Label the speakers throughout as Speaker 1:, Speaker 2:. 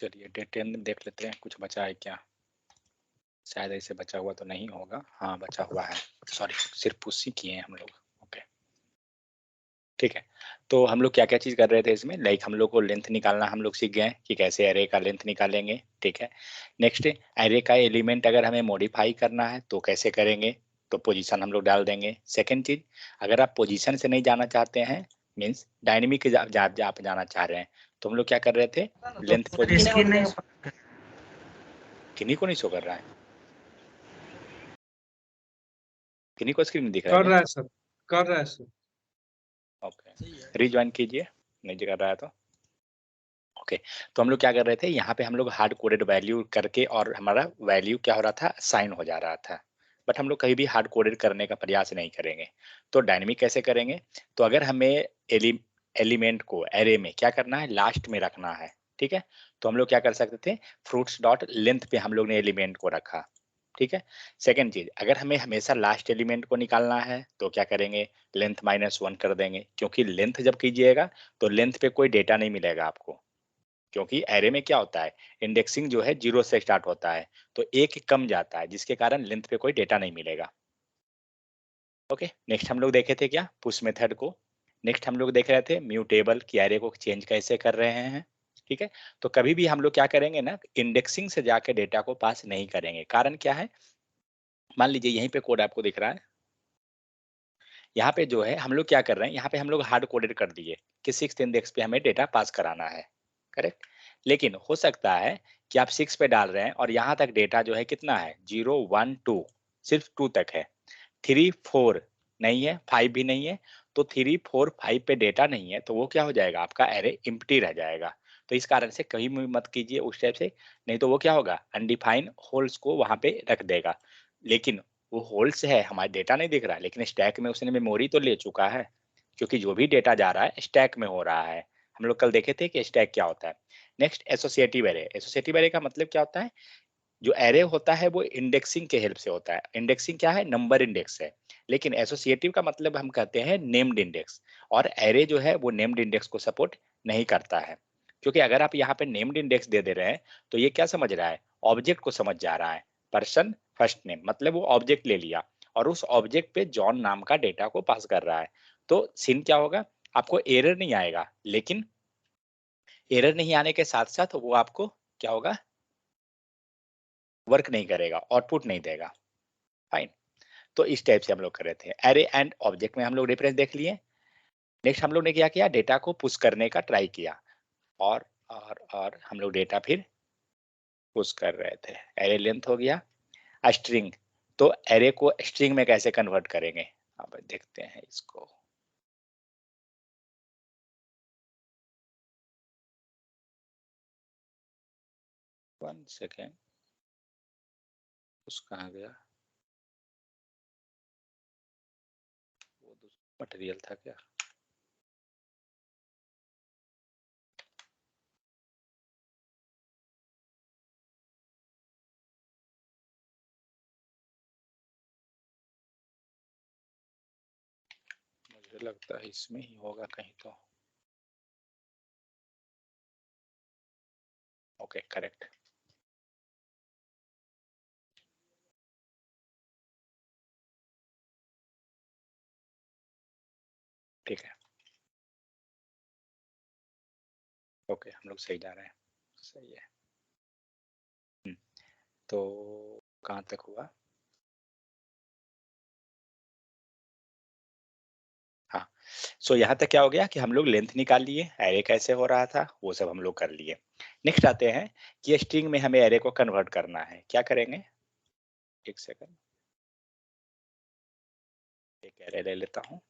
Speaker 1: चलिए डे 10 देख लेते हैं कुछ बचा है क्या। शायद ऐसे बचा हुआ तो नहीं होगा। हाँ बचा हुआ है, सॉरी सिर्फ पुश ही किए हैं हम लोग। ओके ठीक है। तो हम लोग क्या क्या चीज कर रहे थे इसमें, लाइक हम लोग को लेंथ निकालना हम लोग सीख गए कि कैसे एरे का लेंथ निकालेंगे। ठीक है। नेक्स्ट, एरे का एलिमेंट अगर हमें मॉडिफाई करना है तो कैसे करेंगे, तो पोजीशन हम लोग डाल देंगे। सेकंड चीज, अगर आप पोजीशन से नहीं जाना चाहते हैं, मीन्स डायनेमिक आप जाना चाह रहे हैं, तो हम लोग क्या कर रहे थे, लेंथ पोजीशन।
Speaker 2: स्क्रीन नहीं
Speaker 1: किन्हीं को नहीं शो कर रहा है, किन्हीं को स्क्रीन में दिख रहा है
Speaker 2: कर
Speaker 1: क्या?
Speaker 2: रहा है सर, कर रहा है सर।
Speaker 1: ओके, रिज्वाइन कीजिए, नहीं कर रहा है तो। ओके तो हम लोग क्या कर रहे थे, यहाँ पे हम लोग हार्ड कोडेड वैल्यू करके और हमारा वैल्यू क्या हो रहा था, साइन हो जा रहा था। बट हम लोग कहीं भी हार्ड कोडेड करने का प्रयास नहीं करेंगे। तो डायनेमिक कैसे करेंगे, तो अगर हमें एलिमेंट को एरे में क्या करना है, लास्ट में रखना है। ठीक है। तो हम लोग क्या कर सकते थे, फ्रूट्स डॉट लेंथ पे हम लोग ने एलिमेंट को रखा। ठीक है। सेकेंड चीज, अगर हमें हमेशा लास्ट एलिमेंट को निकालना है तो क्या करेंगे, लेंथ -1 कर देंगे, क्योंकि लेंथ जब कीजिएगा तो लेंथ पे कोई डेटा नहीं मिलेगा आपको। क्योंकि एरे में क्या होता है, इंडेक्सिंग जो है 0 से स्टार्ट होता है, तो एक कम जाता है जिसके कारण लेंथ पे कोई डेटा नहीं मिलेगा। ओके नेक्स्ट हम लोग देखे थे क्या, पुश मेथड को। नेक्स्ट हम लोग देख रहे थे म्यूटेबल की एरे को चेंज कैसे कर रहे हैं। ठीक है। तो कभी भी हम लोग क्या करेंगे ना, इंडेक्सिंग से जाके डेटा को पास नहीं करेंगे। कारण क्या है, मान लीजिए यहीं पे कोड आपको दिख रहा है, यहाँ पे जो है हम लोग क्या कर रहे हैं, यहाँ पे हम लोग हार्ड कोडेड कर दिए कि 6th इंडेक्स पे हमें डेटा पास कराना है। करेक्ट। लेकिन हो सकता है कि आप 6 पे डाल रहे हैं और यहाँ तक डेटा जो है कितना है, 0 1 2, सिर्फ 2 तक है, 3 4 नहीं है, 5 भी नहीं है। तो 3 4 5 पे डेटा नहीं है, तो वो क्या हो जाएगा, आपका एरे इम्प्टी रह जाएगा। तो इस कारण से कहीं भी मत कीजिए उस टाइप से, नहीं तो वो क्या होगा, अनडिफाइंड होल्स को वहां पे रख देगा। लेकिन वो होल्स है, हमारा डेटा नहीं दिख रहा है, लेकिन स्टैक में उसने मेमोरी तो ले चुका है, क्योंकि जो भी डेटा जा रहा है स्टैक में हो रहा है। हम लोग कल देखे थे कि स्टैक क्या होता है। Next, associative array. Associative array का मतलब क्या होता है, जो एरे होता है वो इंडेक्सिंग के हेल्प से होता है। इंडेक्सिंग क्या है, नंबर इंडेक्स है। लेकिन एसोसिएटिव का मतलब हम कहते हैं नेम्ड इंडेक्स। और एरे जो है वो नेम्ड इंडेक्स को सपोर्ट नहीं करता है, क्योंकि अगर आप यहाँ पे नेम्ड इंडेक्स दे दे रहे हैं तो ये क्या समझ रहा है, ऑब्जेक्ट को समझ जा रहा है। पर्सन फर्स्ट नेम, मतलब वो ऑब्जेक्ट ले लिया और उस ऑब्जेक्ट पे जॉन नाम का डेटा को पास कर रहा है। तो सीन क्या होगा, आपको एरर नहीं आएगा, लेकिन एरर नहीं आने के साथ साथ वो आपको क्या होगा, वर्क नहीं करेगा, आउटपुट नहीं देगा। फाइन। तो इस टाइप से हम लोग कर रहे थे। एरे एंड ऑब्जेक्ट में हम लोग डिफरेंस देख लिए। नेक्स्ट हम लोग ने क्या किया, डेटा को पुश करने का ट्राई किया, और हम लोग डेटा फिर पुश कर रहे थे। एरे लेंथ हो गया। स्ट्रिंग, तो एरे को स्ट्रिंग में कैसे कन्वर्ट करेंगे, अब देखते हैं इसको। वन सेकेंड, पुश कहाँ गया, वो मटेरियल था क्या। मुझे लगता है इसमें ही होगा कहीं तो। Okay correct. ठीक है। ओके हम लोग सही जा रहे हैं, सही है। हम्म, तो कहाँ तक हुआ, हाँ। सो यहाँ तक क्या हो गया कि हम लोग लेंथ निकाल लिए, एरे कैसे हो रहा था वो सब हम लोग कर लिए। नेक्स्ट आते हैं कि स्ट्रिंग में हमें एरे को कन्वर्ट करना है, क्या करेंगे, एक सेकंड, एक एरे ले लेता हूँ।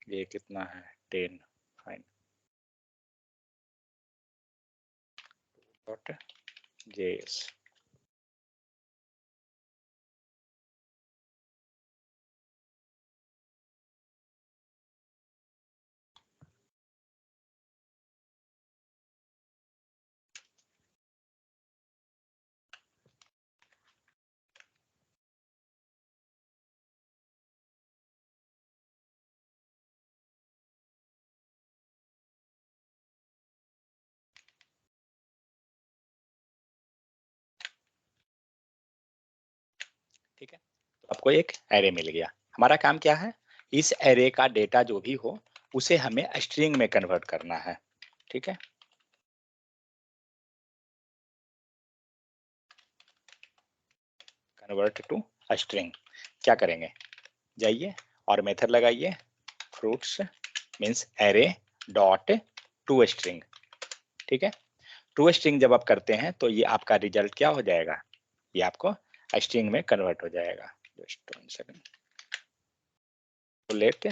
Speaker 1: ये कितना है, 10। Fine, dot JS. ठीक है, तो आपको एक एरे मिल गया। हमारा काम क्या है, इस एरे का डेटा जो भी हो उसे हमें स्ट्रिंग में कन्वर्ट करना है। ठीक है, कन्वर्ट टू स्ट्रिंग। क्या करेंगे, जाइए और मेथड लगाइए fruits means array dot to string. ठीक है, टू स्ट्रिंग जब आप करते हैं तो ये आपका रिजल्ट क्या हो जाएगा, ये आपको स्ट्रिंग में कन्वर्ट हो जाएगा। जस्ट 1 सेकंड, तो लेट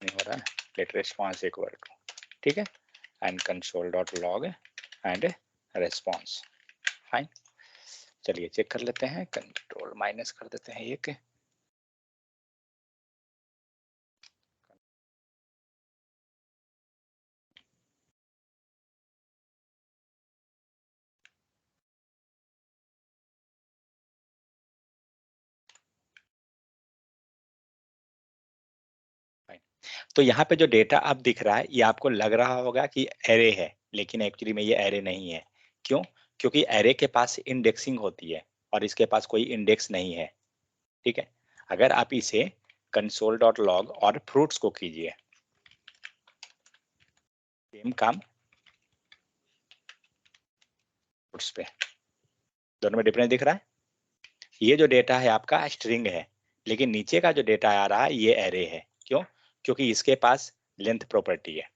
Speaker 1: नहीं हो रहा है, लेट रिस्पॉन्स इक्वल टू, ठीक है, and console dot log and response. Fine, चलिए चेक कर लेते हैं, कंट्रोल माइनस कर देते हैं एक। तो यहाँ पे जो डेटा अब दिख रहा है ये आपको लग रहा होगा कि एरे है, लेकिन एक्चुअली में ये एरे नहीं है। क्यों, क्योंकि एरे के पास इंडेक्सिंग होती है और इसके पास कोई इंडेक्स नहीं है। ठीक है, अगर आप इसे कंसोल डॉट लॉग और फ्रूट्स को कीजिए, सेम काम फ्रूट्स पे, दोनों में डिफरेंस दिख रहा है। ये जो डेटा है आपका स्ट्रिंग है, लेकिन नीचे का जो डेटा आ रहा है ये एरे है। क्यों, क्योंकि इसके पास लेंथ प्रॉपर्टी है,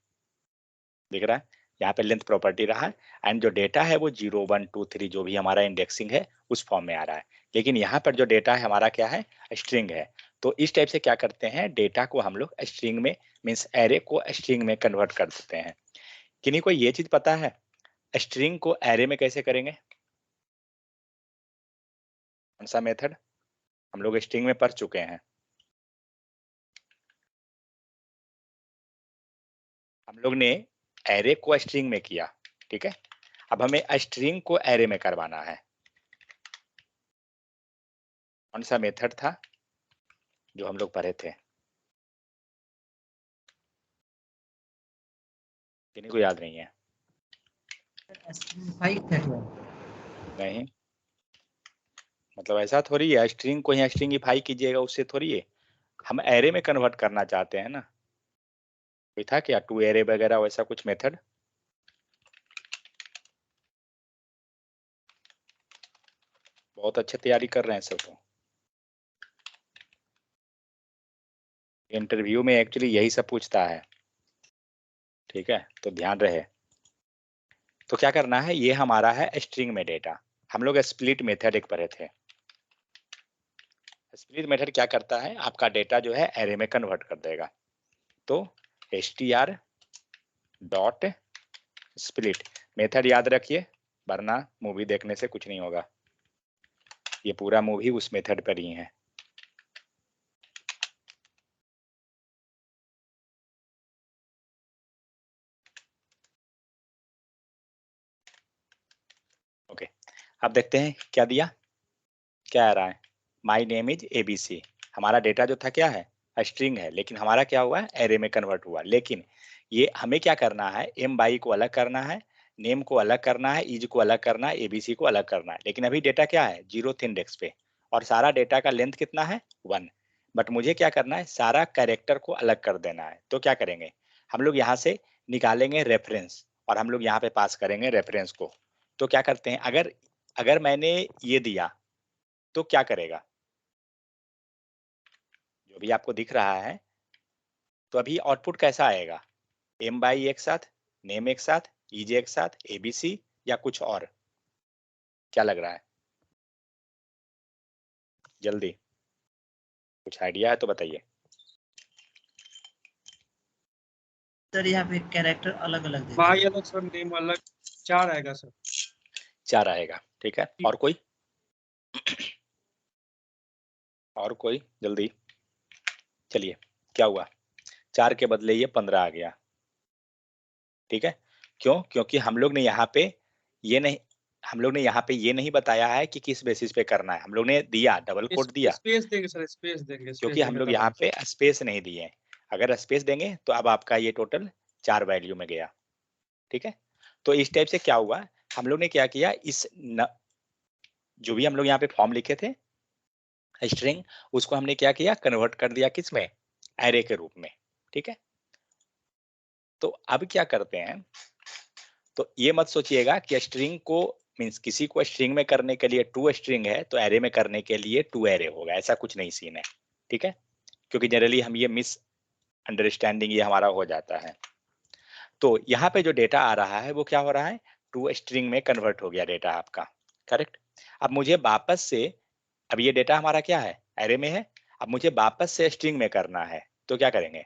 Speaker 1: दिख रहा है, यहाँ पे लेंथ प्रॉपर्टी रहा है, एंड जो डेटा है वो 0 1 2 3 जो भी हमारा इंडेक्सिंग है उस फॉर्म में आ रहा है। लेकिन यहाँ पर जो डेटा है हमारा क्या है, स्ट्रिंग है। तो इस टाइप से क्या करते हैं, डेटा को हम लोग स्ट्रिंग में मीन्स एरे को स्ट्रिंग में कन्वर्ट कर देते हैं। किन्हीं को ये चीज पता है स्ट्रिंग को एरे में कैसे करेंगे, कौन सा मेथड, हम लोग स्ट्रिंग में पढ़ चुके हैं। हम लोग ने एरे को स्ट्रिंग में किया, ठीक है, अब हमें स्ट्रिंग को एरे में करवाना है। कौन सा मेथड था जो हम लोग पढ़े थे, किन्हीं को याद नहीं है? नहीं, मतलब ऐसा थोड़ी है स्ट्रिंग को यहाँ स्ट्रिंगिफाई कीजिएगा उससे थोड़ी है, हम एरे में कन्वर्ट करना चाहते हैं ना। कोई था क्या टू एरे वगैरह वैसा कुछ मेथड? बहुत अच्छे तैयारी कर रहे हैं सब तो, इंटरव्यू में एक्चुअली यही सब पूछता है। ठीक है, तो ध्यान रहे। तो क्या करना है, ये हमारा है स्ट्रिंग में डेटा, हम लोग स्प्लिट मेथड एक पढ़े थे। स्प्लिट मेथड क्या करता है, आपका डेटा जो है एरे में कन्वर्ट कर देगा। तो str डॉट स्प्लिट मेथड याद रखिए, वरना मूवी देखने से कुछ नहीं होगा। ये पूरा मूवी उस मेथड पर ही है। ओके, अब देखते हैं क्या दिया, क्या आ रहा है, माई नेम इज ABC। हमारा डेटा जो था क्या है, स्ट्रिंग है, लेकिन हमारा क्या हुआ, एरे में कन्वर्ट हुआ। लेकिन ये हमें क्या करना है, एम बाई को अलग करना है, नेम को अलग करना है, इज को अलग करना है, ABC को अलग करना है। लेकिन अभी डेटा क्या है, 0th इंडेक्स पे, और सारा डेटा का लेंथ कितना है, 1। बट मुझे क्या करना है, सारा कैरेक्टर को अलग कर देना है। तो क्या करेंगे, हम लोग यहाँ से निकालेंगे रेफरेंस और हम लोग यहाँ पे पास करेंगे रेफरेंस को। तो क्या करते हैं, अगर अगर मैंने ये दिया तो क्या करेगा, जो भी आपको दिख रहा है, तो अभी आउटपुट कैसा आएगा, एम बाई एक साथ, नेम एक साथ, ईजे एक साथ, ABC, या कुछ और, क्या लग रहा है, जल्दी कुछ आइडिया है तो बताइए।
Speaker 2: सर यहाँ पे कैरेक्टर अलग अलग दे
Speaker 3: भाई अलग सर, नेम अलग, 4 आएगा सर।
Speaker 1: 4 आएगा, ठीक है, और कोई, और कोई जल्दी, चलिए क्या हुआ, 4 के बदले ये 15 आ गया। ठीक है, क्यों, क्योंकि हम लोग ने यहाँ पे ये नहीं, हम लोग ने यहाँ पे ये नहीं बताया है कि किस बेसिस पे करना है, हम लोग ने दिया डबल कोट दिया,
Speaker 3: स्पेस देंगे सर, स्पेस देंगे,
Speaker 1: क्योंकि हम लोग यहाँ पे स्पेस नहीं दिए। अगर स्पेस देंगे तो अब आपका ये टोटल 4 वैल्यू में गया। ठीक है, तो इस टाइप से क्या हुआ, हम लोग ने क्या किया, इस जो भी हम लोग यहाँ पे फॉर्म लिखे थे स्ट्रिंग, उसको हमने क्या किया, कन्वर्ट कर दिया किस में, एरे के रूप में। ठीक है, तो अब क्या करते हैं, तो ये मत सोचिएगा कि स्ट्रिंग को मीन्स किसी को स्ट्रिंग में करने के लिए टू स्ट्रिंग है तो एरे में करने के लिए टू एरे होगा, ऐसा कुछ नहीं सीन है। ठीक है, क्योंकि जनरली हम ये मिस अंडरस्टैंडिंग ये हमारा हो जाता है। तो यहाँ पे जो डेटा आ रहा है वो क्या हो रहा है, टू स्ट्रिंग में कन्वर्ट हो गया डेटा आपका, करेक्ट। अब मुझे वापस से, अब ये डेटा हमारा क्या है, एरे में है, अब मुझे वापस से स्ट्रिंग में करना है, तो क्या करेंगे,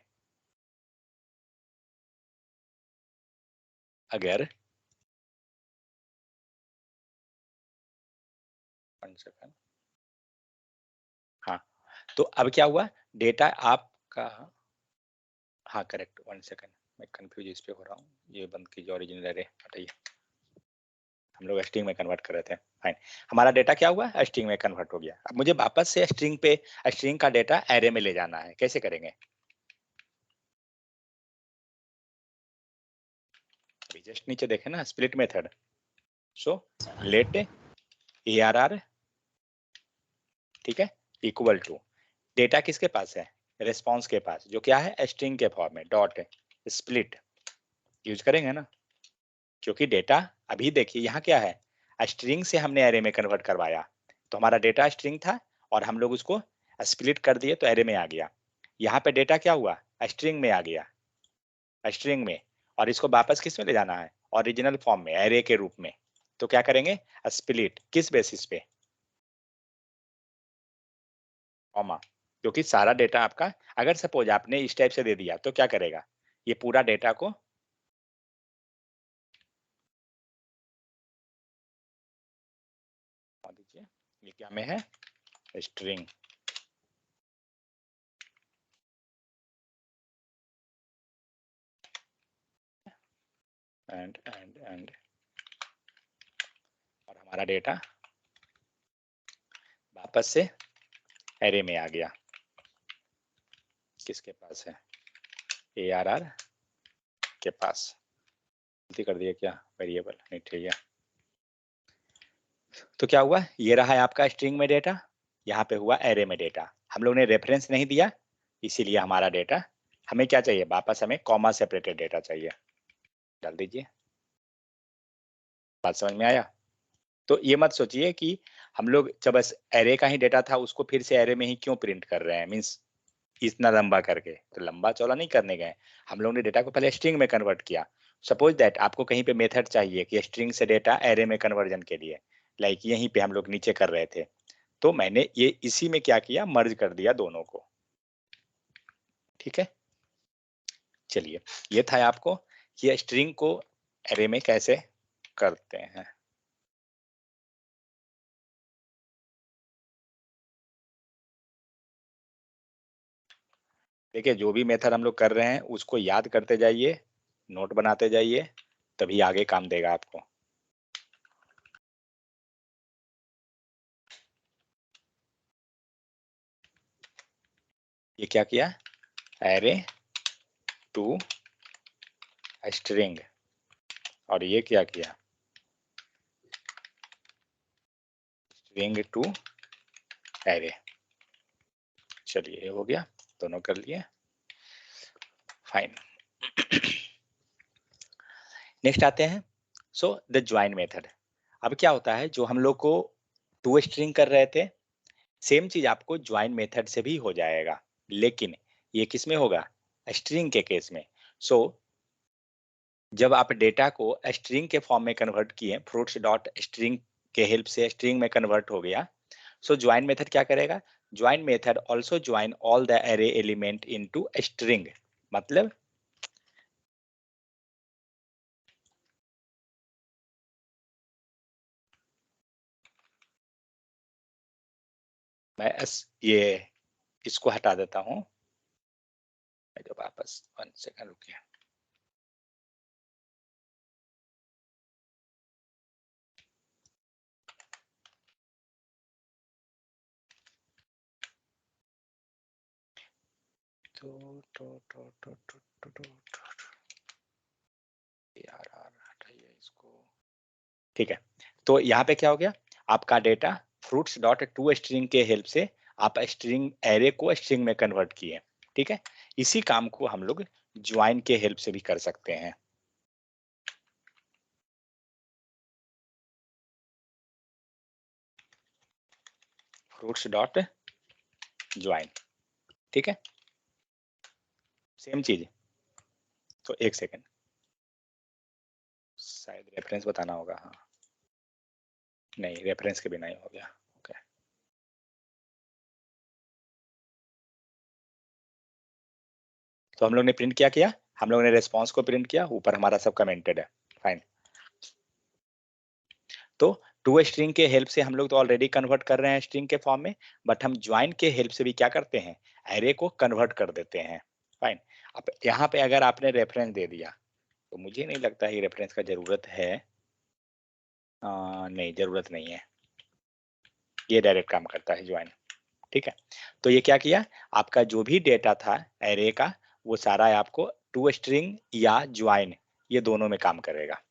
Speaker 1: अगर 1 सेकंड, हाँ, तो अब क्या हुआ, डेटा आपका, हाँ करेक्ट, 1 सेकंड, मैं कंफ्यूज इस पे हो रहा हूँ, ये बंद कीजिए, ओरिजिनल एरे हटाइए, हम लोग स्ट्रिंग में कन्वर्ट कर रहे थे, फाइन। हमारा डेटा क्या हुआ, स्ट्रिंग में कन्वर्ट हो गया। अब मुझे वापस से स्ट्रिंग पे, स्ट्रिंग का डेटा एरे में ले जाना है, कैसे करेंगे, अभी जस्ट नीचे देखे ना, split method, so let ARR, ठीक है, इक्वल टू, डेटा किसके पास है, रिस्पॉन्स के पास, जो क्या है स्ट्रिंग के फॉर्म में, डॉट स्प्लिट यूज करेंगे ना, क्योंकि डेटा अभी देखिए यहाँ क्या है, स्ट्रिंग से हमने एरे में कन्वर्ट करवाया, तो हमारा डेटा स्ट्रिंग था और हम लोग उसको स्प्लिट कर दिए तो एरे में आ गया। यहाँ पे डेटा क्या हुआ, स्ट्रिंग में आ गया, स्ट्रिंग में, और इसको वापस किस में ले जाना है, ओरिजिनल फॉर्म में, एरे के रूप में। तो क्या करेंगे, स्प्लिट किस बेसिस पे, कॉमा, क्योंकि सारा डेटा आपका, अगर सपोज आपने इस टाइप से दे दिया तो क्या करेगा, ये पूरा डेटा को, दीजिए, ये क्या में है, स्ट्रिंग, एंड और हमारा डेटा वापस से एरे में आ गया, किसके पास है, ARR के पास, गलती कर दिया क्या, वेरिएबल नहीं, ठीक है। तो क्या हुआ, ये रहा है आपका स्ट्रिंग में डेटा, यहाँ पे हुआ एरे में डेटा, हम लोग ने रेफरेंस नहीं दिया, इसीलिए हमारा डेटा, हमें क्या चाहिए, वापस हमें कॉमा सेपरेटेड डेटा चाहिए, डाल दीजिए, बात समझ में आया। तो ये मत सोचिए कि हम लोग जब बस एरे का ही डेटा था उसको फिर से एरे में ही क्यों प्रिंट कर रहे हैं, मीन्स इतना लंबा करके, तो लंबा चौड़ा नहीं करने गए, हम लोग ने डेटा को पहले स्ट्रिंग में कन्वर्ट किया। सपोज दैट आपको कहीं पे मेथड चाहिए कि स्ट्रिंग से डेटा एरे में कन्वर्जन के लिए, लाइक यहीं पे हम लोग नीचे कर रहे थे, तो मैंने ये इसी में क्या किया, मर्ज कर दिया दोनों को। ठीक है, चलिए, ये था आपको ये स्ट्रिंग को एरे में कैसे करते हैं। देखिए, जो भी मेथड हम लोग कर रहे हैं उसको याद करते जाइए, नोट बनाते जाइए, तभी आगे काम देगा आपको। ये क्या किया, एरे टू स्ट्रिंग, और ये क्या किया, स्ट्रिंग टू एरे। चलिए, ये हो गया, दोनों कर लिए, फाइन। नेक्स्ट आते हैं, सो द ज्वाइन मेथड। अब क्या होता है, जो हम लोग को टू स्ट्रिंग कर रहे थे, सेम चीज आपको ज्वाइन मेथड से भी हो जाएगा, लेकिन ये किस में होगा, स्ट्रिंग के केस में। सो जब आप डेटा को स्ट्रिंग के फॉर्म में कन्वर्ट किए, फ्रूट्स डॉट स्ट्रिंग के हेल्प से स्ट्रिंग में कन्वर्ट हो गया, सो ज्वाइन मेथड क्या करेगा, join method also join all the array element into string, मतलब मैं ये इसको हटा देता हूं, मैं जो वापस 1 सेकंड रुकिए, यार हटाइए इसको, ठीक है, तो यहाँ पे क्या हो गया, आपका data fruits dot to string के हेल्प से आप स्ट्रिंग एरे को स्ट्रिंग में कन्वर्ट किए। ठीक है, इसी काम को हम लोग ज्वाइन के हेल्प से भी कर सकते हैं। फ्रूट्स डॉट ज्वाइन, ठीक है, सेम चीज। तो एक सेकेंड, शायद रेफरेंस बताना होगा। हाँ, नहीं, रेफरेंस के बिना ही हो गया। ओके, तो हम लोग ने प्रिंट क्या किया, हम लोग ने रेस्पॉन्स को प्रिंट किया, ऊपर हमारा सब कमेंटेड है। फाइन, तो टू स्ट्रिंग के हेल्प से हम लोग तो ऑलरेडी कन्वर्ट कर रहे हैं स्ट्रिंग के फॉर्म में, बट हम ज्वाइन के हेल्प से भी क्या करते हैं, एरे को कन्वर्ट कर देते हैं। फाइन, अब यहाँ पे अगर आपने रेफरेंस दे दिया तो मुझे नहीं लगता है रेफरेंस का जरूरत है। नहीं, जरूरत नहीं है, ये डायरेक्ट काम करता है ज्वाइन। ठीक है, तो ये क्या किया, आपका जो भी डेटा था एरे का वो सारा आपको टू स्ट्रिंग या ज्वाइन ये दोनों में काम करेगा।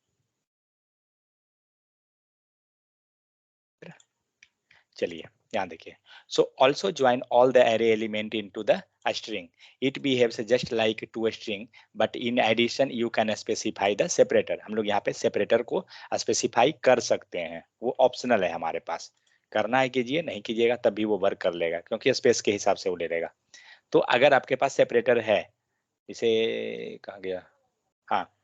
Speaker 1: चलिए यहाँ देखिए, so also join all the array element into the string, it behaves just like to string but in addition you can specify the separator. हम लोग यहाँ पे सेपरेटर को स्पेसिफाई कर सकते हैं, वो ऑप्शनल है हमारे पास, करना है कीजिए, नहीं कीजिएगा तब भी वो वर्क कर लेगा क्योंकि स्पेस के हिसाब से वो ले लेगा। तो अगर आपके पास सेपरेटर है, इसे कहाँ गया, हाँ,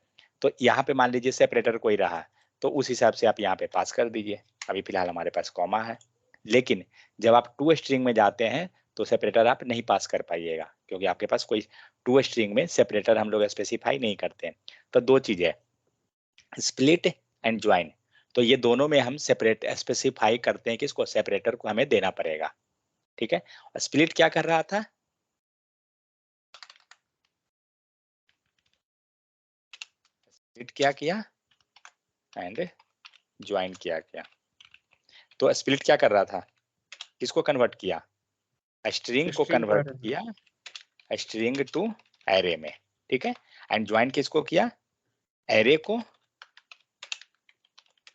Speaker 1: तो यहाँ पे मान लीजिए सेपरेटर कोई रहा तो उस हिसाब से आप यहाँ पे पास कर दीजिए। अभी फिलहाल हमारे पास कॉमा है, लेकिन जब आप टू स्ट्रिंग में जाते हैं तो सेपरेटर आप नहीं पास कर पाइएगा क्योंकि आपके पास कोई टू स्ट्रिंग में सेपरेटर हम लोग स्पेसिफाई नहीं करते हैं। तो दो चीजें, स्प्लिट एंड ज्वाइन, तो ये दोनों में हम सेपरेट स्पेसिफाई करते हैं कि इसको सेपरेटर को हमें देना पड़ेगा। ठीक है, स्प्लिट क्या कर रहा था, स्प्लिट क्या किया एंड ज्वाइन किया। तो स्प्लिट क्या कर रहा था, किसको कन्वर्ट किया, स्ट्रिंग को
Speaker 3: स्ट्रिंग
Speaker 1: कन्वर्ट
Speaker 3: पर
Speaker 1: किया स्ट्रिंग टू एरे में। ठीक है, एंड ज्वाइन किसको किया, एरे को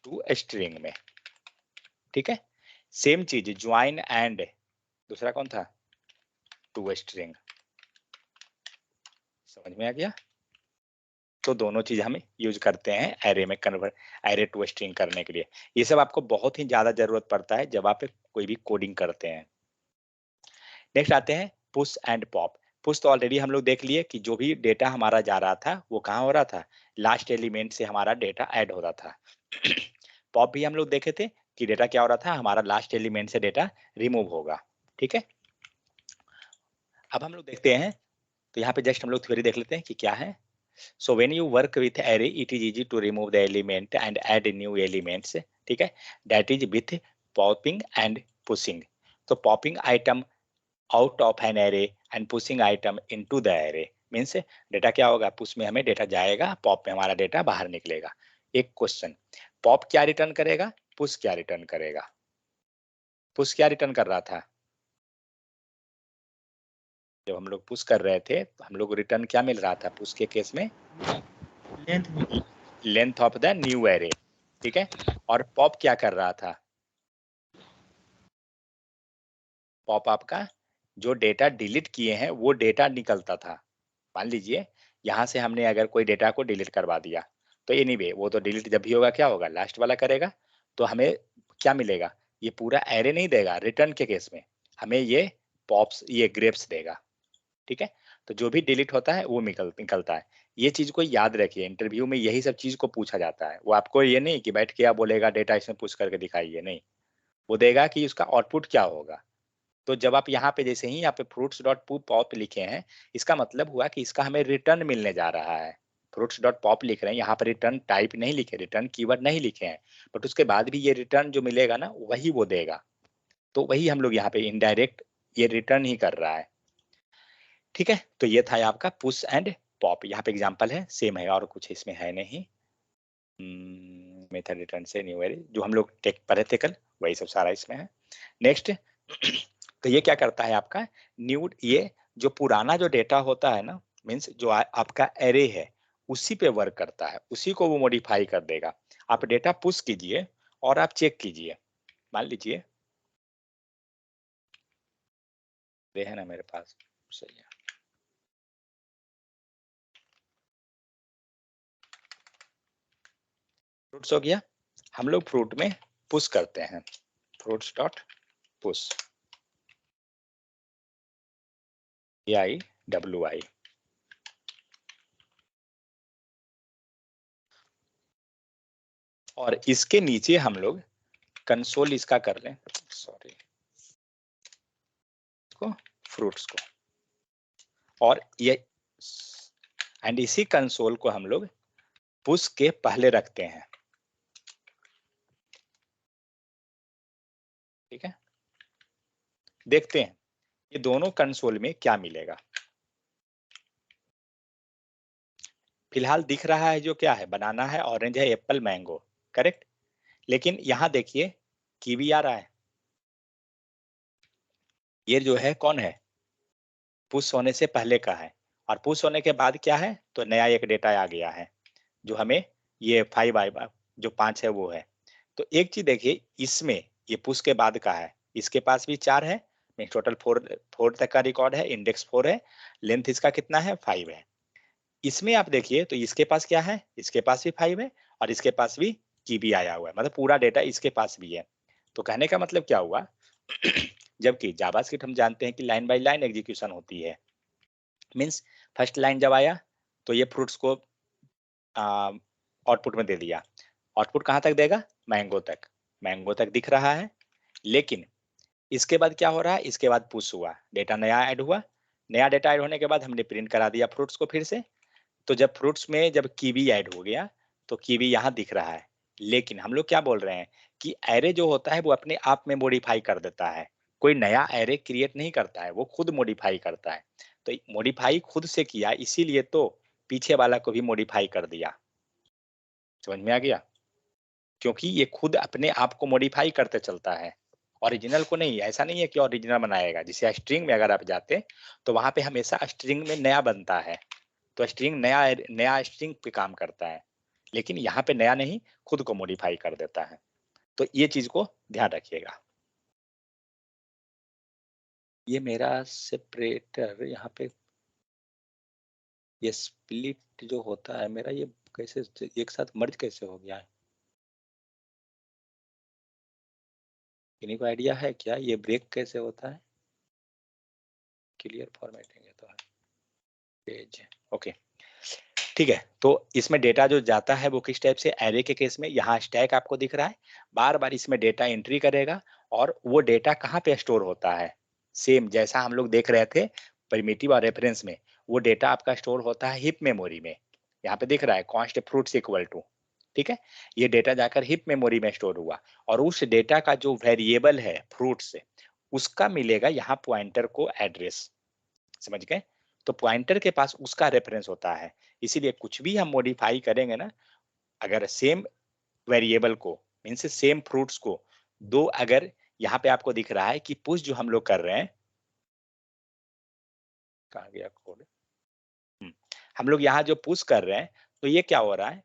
Speaker 1: टू स्ट्रिंग में। ठीक है, सेम चीज ज्वाइन एंड दूसरा कौन था, टू स्ट्रिंग। समझ में आ गया, तो दोनों चीज हम यूज करते हैं एरे में कन्वर्ट, एरे टू स्ट्रिंग करने के लिए। ये सब आपको बहुत ही ज्यादा जरूरत पड़ता है जब आप कोई भी कोडिंग करते हैं। नेक्स्ट आते हैं पुश एंड पॉप। पुश तो ऑलरेडी हम लोग देख लिए कि जो भी डेटा हमारा जा रहा था वो कहाँ हो रहा था, लास्ट एलिमेंट से हमारा डेटा ऐड हो रहा था। पॉप भी हम लोग देखे थे कि डेटा क्या हो रहा था, हमारा लास्ट एलिमेंट से डेटा रिमूव होगा। ठीक है, अब हम लोग देखते हैं, तो यहाँ पे जस्ट हम लोग थ्योरी देख लेते हैं कि क्या है। So when you work with array it is easy to remove the element and add new elements. ठीक है, that is with popping and pushing. तो popping item out of an array and pushing item into the array means data क्या होगा, push में हमें data जाएगा, pop में हमारा डेटा बाहर निकलेगा। एक क्वेश्चन, पॉप क्या रिटर्न करेगा, पुश क्या रिटर्न करेगा, पुश क्या रिटर्न कर रहा था, जब हम लोग पुश कर रहे थे तो हम लोग रिटर्न क्या मिल रहा था पुश के केस में, length of the new array. ठीक है, और पॉप क्या कर रहा था, पॉप आपका जो डेटा डिलीट किए हैं वो डेटा निकलता था। मान लीजिए यहाँ से हमने अगर कोई डेटा को डिलीट करवा दिया तो एनीवे वो तो डिलीट जब भी होगा क्या होगा, लास्ट वाला करेगा, तो हमें क्या मिलेगा, ये पूरा एरे नहीं देगा, रिटर्न के केस में हमें ये पॉप्स ये ग्रेप्स देगा। ठीक है, तो जो भी डिलीट होता है वो निकलता है। ये चीज को याद रखिए, इंटरव्यू में यही सब चीज को पूछा जाता है। वो आपको ये नहीं कि बैठ के आप बोलेगा डेटा इसमें पुश करके दिखाइए, नहीं, वो देगा कि उसका आउटपुट क्या होगा। तो जब आप यहाँ पे जैसे ही यहाँ पे फ्रूट्स डॉट पॉप लिखे हैं, इसका मतलब हुआ कि इसका हमें रिटर्न मिलने जा रहा है। फ्रूट्स डॉट पॉप लिख रहे हैं, यहाँ पर रिटर्न टाइप नहीं लिखे, रिटर्न कीवर्ड नहीं लिखे हैं, बट उसके बाद भी ये रिटर्न जो मिलेगा ना वही वो देगा। तो वही हम लोग यहाँ पे इनडायरेक्ट ये रिटर्न ही कर रहा है। ठीक है, तो ये था आपका पुश एंड पॉप। यहाँ पे एग्जाम्पल है, सेम है और कुछ इसमें है नहीं। मेथड रिटर्न से न्यू एरे जो हम लोग टेक पढ़े थे कल, वही सब सारा इसमें है। नेक्स्ट, तो ये क्या करता है आपका न्यू, ये जो पुराना जो डेटा होता है ना, मीन्स जो आपका एरे है उसी पे वर्क करता है, उसी को वो मॉडिफाई कर देगा। आप डेटा पुश कीजिए और आप चेक कीजिए। मान लीजिए ये है ना मेरे पास, सही है। फ्रूट्स हो गया, हम लोग फ्रूट में पुश करते हैं, फ्रूट्स डॉट पुश, AIWI। और इसके नीचे हम लोग कंसोल इसका कर लें, सॉरी, को फ्रूट्स को, और ये एंड इसी कंसोल को हम लोग पुश के पहले रखते हैं। ठीक है, देखते हैं ये दोनों कंसोल में क्या मिलेगा। फिलहाल दिख रहा है जो क्या है, बनाना है, ऑरेंज है, एप्पल, मैंगो, करेक्ट। लेकिन यहां देखिए कीवी आ रहा है, ये जो है कौन है, पुश होने से पहले का है, और पुश होने के बाद क्या है, तो नया एक डेटा आ गया है जो हमें ये 5 आएगा, जो 5 है वो है। तो एक चीज देखिए, इसमें ये पुश के बाद का है, इसके पास भी 4 है, टोटल 4 तक का रिकॉर्ड है, इंडेक्स 4 है, लेंथ इसका कितना है, 5 है। इसमें आप देखिए तो इसके पास क्या है, इसके पास भी 5 है, और इसके पास भी की भी आया हुआ है, मतलब पूरा डेटा इसके पास भी है। तो कहने का मतलब क्या हुआ जबकि जावास्क्रिप्ट हम जानते हैं कि लाइन बाय लाइन एग्जीक्यूशन होती है, मीन्स फर्स्ट लाइन जब आया तो ये फ्रूट्स को आउटपुट में दे दिया, आउटपुट कहाँ तक देगा, मैंगो तक, मैंगो तक दिख रहा है। लेकिन इसके बाद क्या हो रहा है, इसके बाद पुश हुआ, डेटा नया ऐड हुआ, नया डेटा ऐड होने के बाद हमने प्रिंट करा दिया फ्रूट्स को फिर से। तो जब फ्रूट्स में जब कीवी ऐड हो गया तो कीवी यहाँ दिख रहा है। लेकिन हम लोग क्या बोल रहे हैं कि एरे जो होता है वो अपने आप में मॉडिफाई कर देता है, कोई नया एरे क्रिएट नहीं करता है, वो खुद मॉडिफाई करता है। तो मॉडिफाई खुद से किया, इसीलिए तो पीछे वाला को भी मॉडिफाई कर दिया। समझ में आ गया, क्योंकि ये खुद अपने आप को मॉडिफाई करते चलता है, ओरिजिनल को नहीं। ऐसा नहीं है कि ओरिजिनल बनाएगा, जैसे स्ट्रिंग में अगर आप जाते तो वहां पे हमेशा स्ट्रिंग में नया बनता है, तो स्ट्रिंग नया नया स्ट्रिंग पे काम करता है, लेकिन यहाँ पे नया नहीं, खुद को मॉडिफाई कर देता है। तो ये चीज को ध्यान रखिएगा। ये मेरा सेपरेटर यहाँ पे, ये स्प्लिट जो होता है मेरा, ये कैसे एक साथ मर्ज कैसे हो गया है, किन्हीं को आइडिया है क्या, ये ब्रेक कैसे होता है। क्लियर फॉर्मेटिंग है तो है पेज, ओके ठीक है। तो इसमें डेटा जो जाता है वो किस टाइप से, एरे के केस में यहाँ स्टैक आपको दिख रहा है, बार बार इसमें डेटा एंट्री करेगा, और वो डेटा कहाँ पे स्टोर होता है, सेम जैसा हम लोग देख रहे थे प्रिमिटिव और रेफरेंस में, वो डेटा आपका स्टोर होता है हिप मेमोरी में। यहाँ पे दिख रहा है कॉन्स्ट फ्रूट्स इक्वल टू, ठीक है, ये डेटा जाकर हिप मेमोरी में स्टोर हुआ, और उस डेटा का जो वेरिएबल है फ्रूट्स, उसका मिलेगा यहाँ पॉइंटर को एड्रेस। समझ गए, तो पॉइंटर के पास उसका रेफरेंस होता है, इसीलिए कुछ भी हम मॉडिफाई करेंगे ना, अगर सेम वेरिएबल को, मीन्स सेम फ्रूट्स को दो, अगर यहाँ पे आपको दिख रहा है कि पुश जो हम लोग कर रहे हैं, कहाँ गया कोड, हम लोग यहाँ जो पुश कर रहे हैं, तो ये क्या हो रहा है,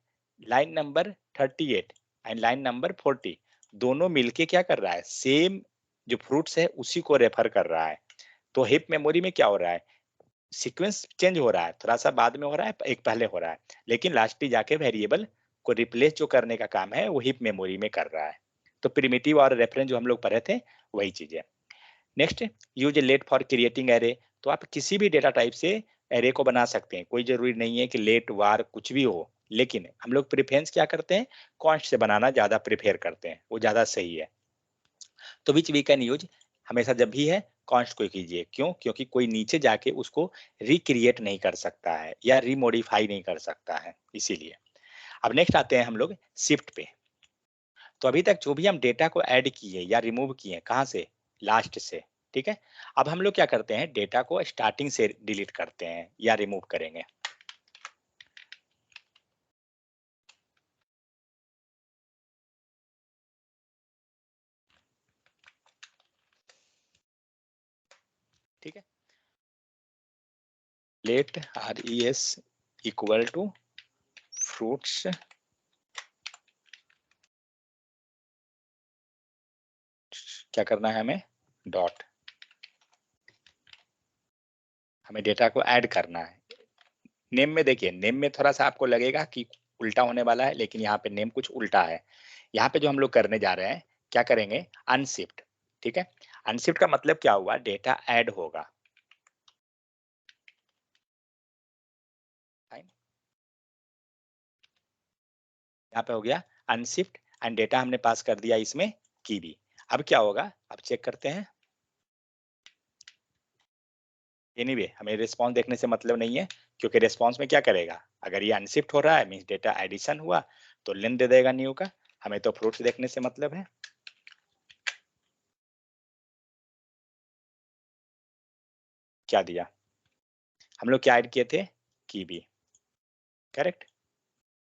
Speaker 1: line number 38 and line number 40 दोनों मिलके क्या कर रहा है, सेम जो फ्रूट्स है उसी को रेफर कर रहा है। तो हिप मेमोरी में क्या हो रहा है, सीक्वेंस चेंज हो रहा है, थोड़ा सा बाद में हो रहा है, एक पहले हो रहा है, लेकिन लास्ट में जाके वेरिएबल को रिप्लेस जो करने का काम है वो हिप मेमोरी में कर रहा है। तो प्रिमिटिव और रेफरेंस जो हम लोग पढ़े थे वही चीज है। Next, use let for creating array, तो आप किसी भी डेटा टाइप से एरे को बना सकते हैं, कोई जरूरी नहीं है कि लेट वार कुछ भी हो, लेकिन हम लोग प्रेफरेंस क्या करते हैं, कॉन्स्ट से बनाना ज्यादा प्रिफेयर करते हैं, वो ज्यादा सही है। तो विच वी कैन यूज, हमेशा जब भी है कॉन्स्ट को कीजिए, क्यों, क्योंकि कोई नीचे जाके उसको रिक्रिएट नहीं कर सकता है या रिमोडिफाई नहीं कर सकता है, इसीलिए। अब नेक्स्ट आते हैं हम लोग शिफ्ट पे। तो अभी तक जो भी हम डेटा को ऐड किए या रिमूव किए, कहाँ से, लास्ट से, ठीक है। अब हम लोग क्या करते हैं, डेटा को स्टार्टिंग से डिलीट करते हैं या रिमूव करेंगे। ठीक है, let res equal to fruits क्या करना है हमें, डॉट, हमें डेटा को ऐड करना है। नेम में देखिए, नेम में थोड़ा सा आपको लगेगा कि उल्टा होने वाला है, लेकिन यहाँ पे नेम कुछ उल्टा है। यहाँ पे जो हम लोग करने जा रहे हैं, क्या करेंगे, अनशिफ्ट। ठीक है, अनशिफ्ट का मतलब क्या हुआ, डेटा ऐड होगा। यहाँ पे हो गया अनशिफ्ट एंड डेटा हमने पास कर दिया इसमें की भी। अब क्या होगा, अब चेक करते हैं। एनीवे हमें रिस्पॉन्स देखने से मतलब नहीं है, क्योंकि रिस्पॉन्स में क्या करेगा, अगर ये अनशिफ्ट हो रहा है मीन्स डेटा एडिशन हुआ तो लेंथ दे देगा न्यू का। हमें तो फ्रूट्स देखने से मतलब है। क्या दिया, हम लोग क्या ऐड किए थे, कीवी, करेक्ट।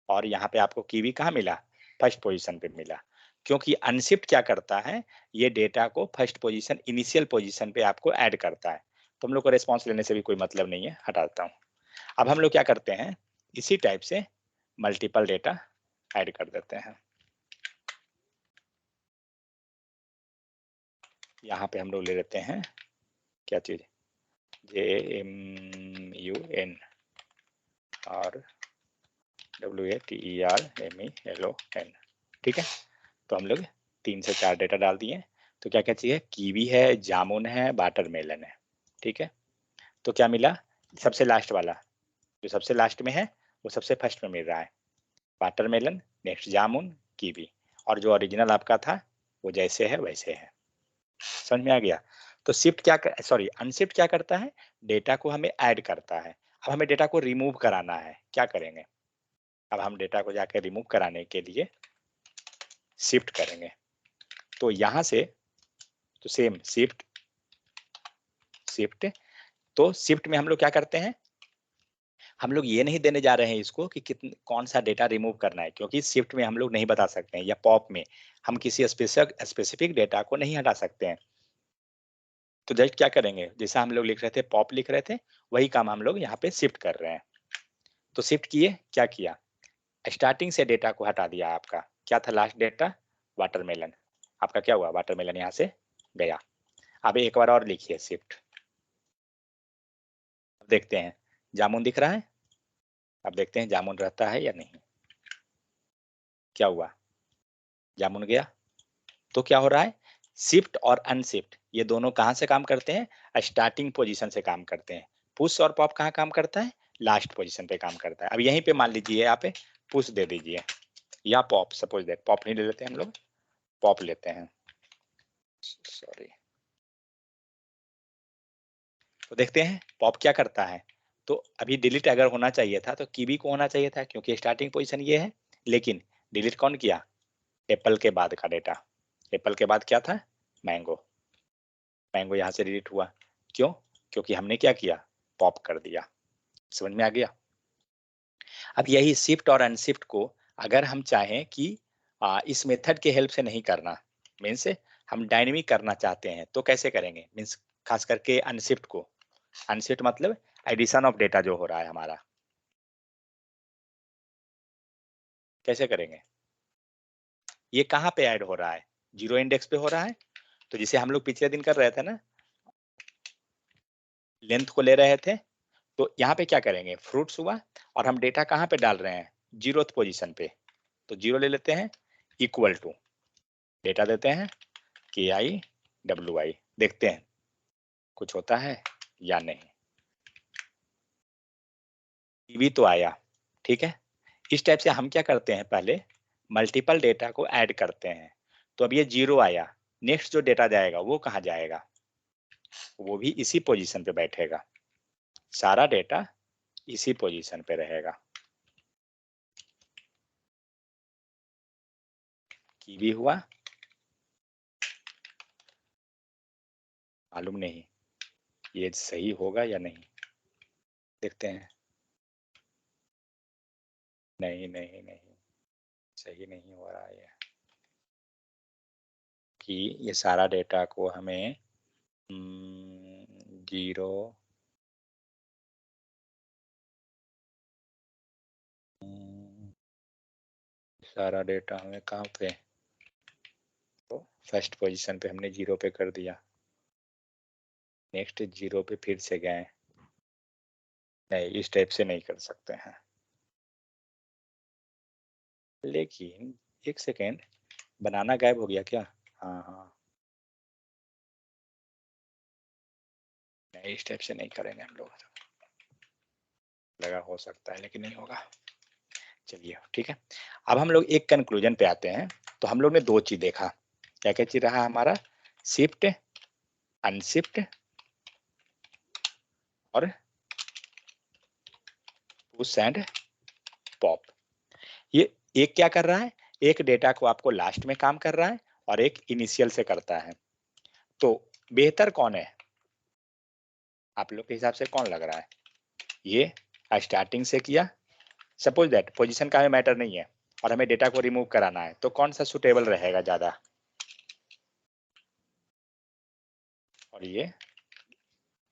Speaker 1: और यहाँ पे आपको कीवी कहाँ मिला, फर्स्ट पोजीशन पे मिला, क्योंकि अनशिफ्ट क्या करता है, ये डेटा को फर्स्ट पोजीशन, इनिशियल पोजीशन पे आपको ऐड करता है। तो हम लोग को रिस्पॉन्स लेने से भी कोई मतलब नहीं है, हटाता हूँ। अब हम लोग क्या करते हैं, इसी टाइप से मल्टीपल डेटा ऐड कर देते हैं। यहाँ पे हम लोग ले लेते हैं क्या चीज, JMUN और WATERMELON। ठीक है, तो हम लोग 3 से 4 डेटा डाल दिए। तो क्या क्या चाहिए, कीवी है, जामुन है, वाटरमेलन है। ठीक है, तो क्या मिला, सबसे लास्ट वाला, जो सबसे लास्ट में है वो सबसे फर्स्ट में मिल रहा है, वाटरमेलन, नेक्स्ट जामुन, कीवी, और जो ओरिजिनल आपका था वो जैसे है वैसे है। समझ में आ गया। तो शिफ्ट क्या सॉरी अनशिफ्ट क्या करता है, डेटा को हमें ऐड करता है। अब हमें डेटा को रिमूव कराना है, क्या करेंगे, अब हम डेटा को जाकर रिमूव कराने के लिए शिफ्ट करेंगे। तो यहां से तो सेम शिफ्ट, शिफ्ट, तो शिफ्ट में हम लोग क्या करते हैं, हम लोग ये नहीं देने जा रहे हैं इसको कि कितने कौन सा डेटा रिमूव करना है, क्योंकि शिफ्ट में हम लोग नहीं बता सकते हैं, या पॉप में हम किसी स्पेसिफिक डेटा को नहीं हटा सकते हैं। तो जस्ट क्या करेंगे, जैसा हम लोग लिख रहे थे, पॉप लिख रहे थे, वही काम हम लोग यहाँ पे शिफ्ट कर रहे हैं। तो शिफ्ट किए, क्या किया, स्टार्टिंग से डेटा को हटा दिया। आपका क्या था लास्ट डेटा, वाटरमेलन, आपका क्या हुआ, वाटरमेलन यहाँ से गया। अब एक बार और लिखिए शिफ्ट, देखते हैं जामुन दिख रहा है, अब देखते हैं जामुन रहता है या नहीं। क्या हुआ, जामुन गया। तो क्या हो रहा है, शिफ्ट और अनशिफ्ट ये दोनों कहां से काम करते हैं, स्टार्टिंग पोजीशन से काम करते हैं। पुश और पॉप कहां काम करता है, लास्ट पोजीशन पे काम करता है। अब यहीं पे मान लीजिए यहाँ पे पुश दे दीजिए या पॉप, सपोज दैट पॉप नहीं ले लेते हम लोग, पॉप लेते हैं, सॉरी। तो देखते हैं पॉप क्या करता है। तो अभी डिलीट अगर होना चाहिए था तो कीवी को होना चाहिए था, क्योंकि स्टार्टिंग पोजीशन ये है, लेकिन डिलीट कौन किया, एप्पल के बाद का डेटा। एप्पल के बाद क्या था, मैंगो, मैंगो यहाँ से डिलीट हुआ। क्यों, क्योंकि हमने क्या किया, पॉप कर दिया। समझ में आ गया। अब यही शिफ्ट और अनशिफ्ट को अगर हम चाहें कि इस मेथड के हेल्प से नहीं करना, मीन्स हम डायनेमिक करना चाहते हैं, तो कैसे करेंगे, मीन्स खास करके अनशिफ्ट को, अनशिफ्ट मतलब एडिशन ऑफ डेटा जो हो रहा है हमारा, कैसे करेंगे, ये कहाँ पे ऐड हो रहा है, जीरो इंडेक्स पे हो रहा है। तो जिसे हम लोग पिछले दिन कर रहे थे ना, लेंथ को ले रहे थे, तो यहाँ पे क्या करेंगे, फ्रूट्स हुआ और हम डेटा कहाँ पे डाल रहे हैं, जीरोथ पोजीशन पे। तो जीरो ले लेते हैं, इक्वल टू डेटा देते हैं KIWI, देखते हैं कुछ होता है या नहीं। टीवी तो आया, ठीक है। इस टाइप से हम क्या करते हैं, पहले मल्टीपल डेटा को ऐड करते हैं। तो अब ये जीरो आया, नेक्स्ट जो डेटा जाएगा वो कहाँ जाएगा, वो भी इसी पोजीशन पे बैठेगा, सारा डेटा इसी पोजीशन पे रहेगा। कीवी हुआ, मालूम नहीं ये सही होगा या नहीं, देखते हैं। नहीं नहीं नहीं, सही नहीं हो रहा है कि ये सारा डेटा को हमें 0 0 सारा डेटा हमें कहाँ पे, तो फर्स्ट पोजीशन पे हमने 0 पे कर दिया, नेक्स्ट 0 पे फिर से गए, नहीं इस टाइप से नहीं कर सकते हैं। लेकिन एक सेकेंड, बनाना गायब हो गया क्या? हाँ हाँ, नहीं इस टाइप से नहीं करेंगे हम लोग, लगा हो सकता है लेकिन नहीं होगा। चलिए ठीक है, अब हम लोग एक कंक्लूजन पे आते हैं। तो हम लोग ने दो चीज देखा, क्या क्या चीज रहा हमारा, शिफ्ट, अनशिफ्ट और पुश एंड पॉप। ये एक क्या कर रहा है, एक डेटा को आपको लास्ट में काम कर रहा है और एक इनिशियल से करता है। तो बेहतर कौन है आप लोग के हिसाब से, कौन लग रहा है? ये स्टार्टिंग से किया, सपोज दैट पोजीशन का हमें मैटर नहीं है और हमें डेटा को रिमूव कराना है, तो कौन सा सुटेबल रहेगा ज्यादा? और ये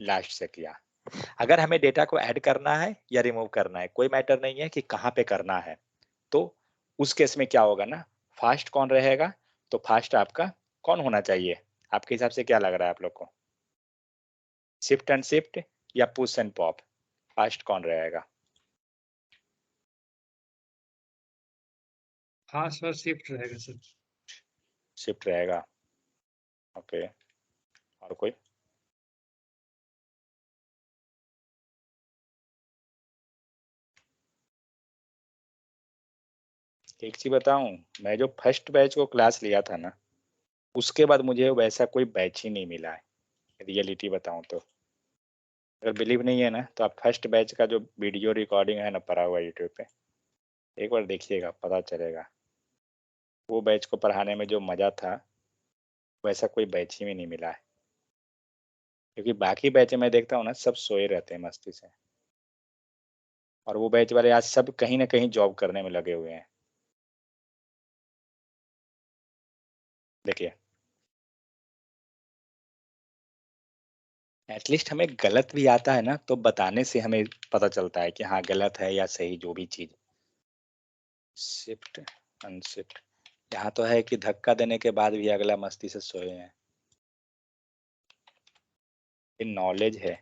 Speaker 1: लास्ट से किया। अगर हमें डेटा को ऐड करना है या रिमूव करना है, कोई मैटर नहीं है कि कहाँ पे करना है, तो उस केस में क्या होगा ना, फास्ट कौन रहेगा? तो फास्ट आपका कौन होना चाहिए आपके हिसाब से, क्या लग रहा है आप लोग को? शिफ्ट एंड शिफ्ट या पुश एंड पॉप, फास्ट कौन रहेगा?
Speaker 3: हाँ सर, शिफ्ट रहेगा सर।
Speaker 1: शिफ्ट रहेगा, ओके। और कोई? एक चीज बताऊं, मैं जो फर्स्ट बैच को क्लास लिया था ना, उसके बाद मुझे वैसा कोई बैच ही नहीं मिला है, रियलिटी बताऊं तो। अगर बिलीव नहीं है ना, तो आप फर्स्ट बैच का जो वीडियो रिकॉर्डिंग है ना पड़ा हुआ यूट्यूब पे, एक बार देखिएगा, पता चलेगा। वो बैच को पढ़ाने में जो मजा था, वैसा कोई बैच ही में नहीं मिला है। क्योंकि बाकी बैच में देखता हूँ ना, सब सोए रहते हैं मस्ती से, और वो बैच वाले आज सब कहीं ना कहीं जॉब करने में लगे हुए हैं। देखिए, एटलीस्ट हमें गलत भी आता है ना, तो बताने से हमें पता चलता है कि हाँ गलत है या सही, जो भी चीज। शिफ्ट अनशिफ्ट, यहाँ तो है कि धक्का देने के बाद भी अगला मस्ती से सोए हैं। ये नॉलेज है,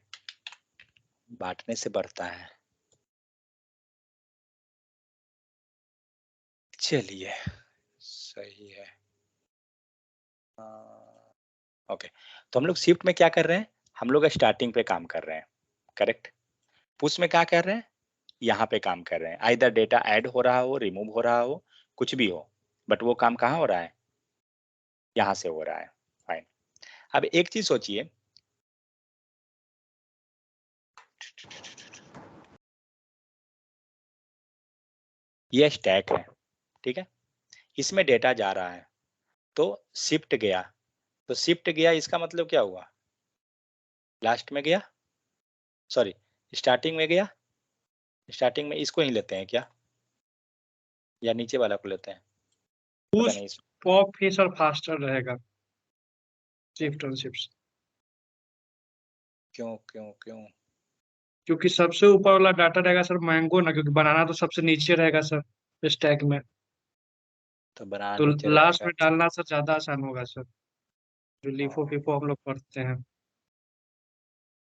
Speaker 1: बांटने से बढ़ता है। चलिए सही है। ओके, तो हम लोग शिफ्ट में क्या कर रहे हैं, हम लोग स्टार्टिंग पे काम कर रहे हैं, करेक्ट। पुश में क्या कर रहे हैं, यहाँ पे काम कर रहे हैं, आइदर डेटा ऐड हो रहा हो, रिमूव हो रहा हो, कुछ भी हो, बट वो काम कहाँ हो रहा है, यहाँ से हो रहा है। फाइन। अब एक चीज सोचिए, ये स्टैक है, ठीक है, इसमें डेटा जा रहा है, तो शिफ्ट गया, तो शिफ्ट गया इसका मतलब क्या हुआ, लास्ट में गया, सॉरी स्टार्टिंग में गया। स्टार्टिंग में इसको ही लेते हैं क्या, या नीचे वाला को लेते हैं? पता
Speaker 3: पुश
Speaker 1: नहीं।
Speaker 3: पॉप ही सर फास्टर रहेगा, शिफ्ट और शिफ्ट।
Speaker 1: क्यों क्यों क्यों?
Speaker 3: क्योंकि सबसे ऊपर वाला डाटा रहेगा सर मैंगो ना, क्योंकि बनाना तो सबसे नीचे रहेगा सर स्टैक में।
Speaker 1: तो बना
Speaker 3: तो
Speaker 1: नीचे
Speaker 3: लास्ट
Speaker 1: रहेगा।
Speaker 3: में डालना सर ज्यादा आसान होगा सर, जो लीफो
Speaker 1: हाँ,
Speaker 3: फीफो हम लोग पढ़ते हैं।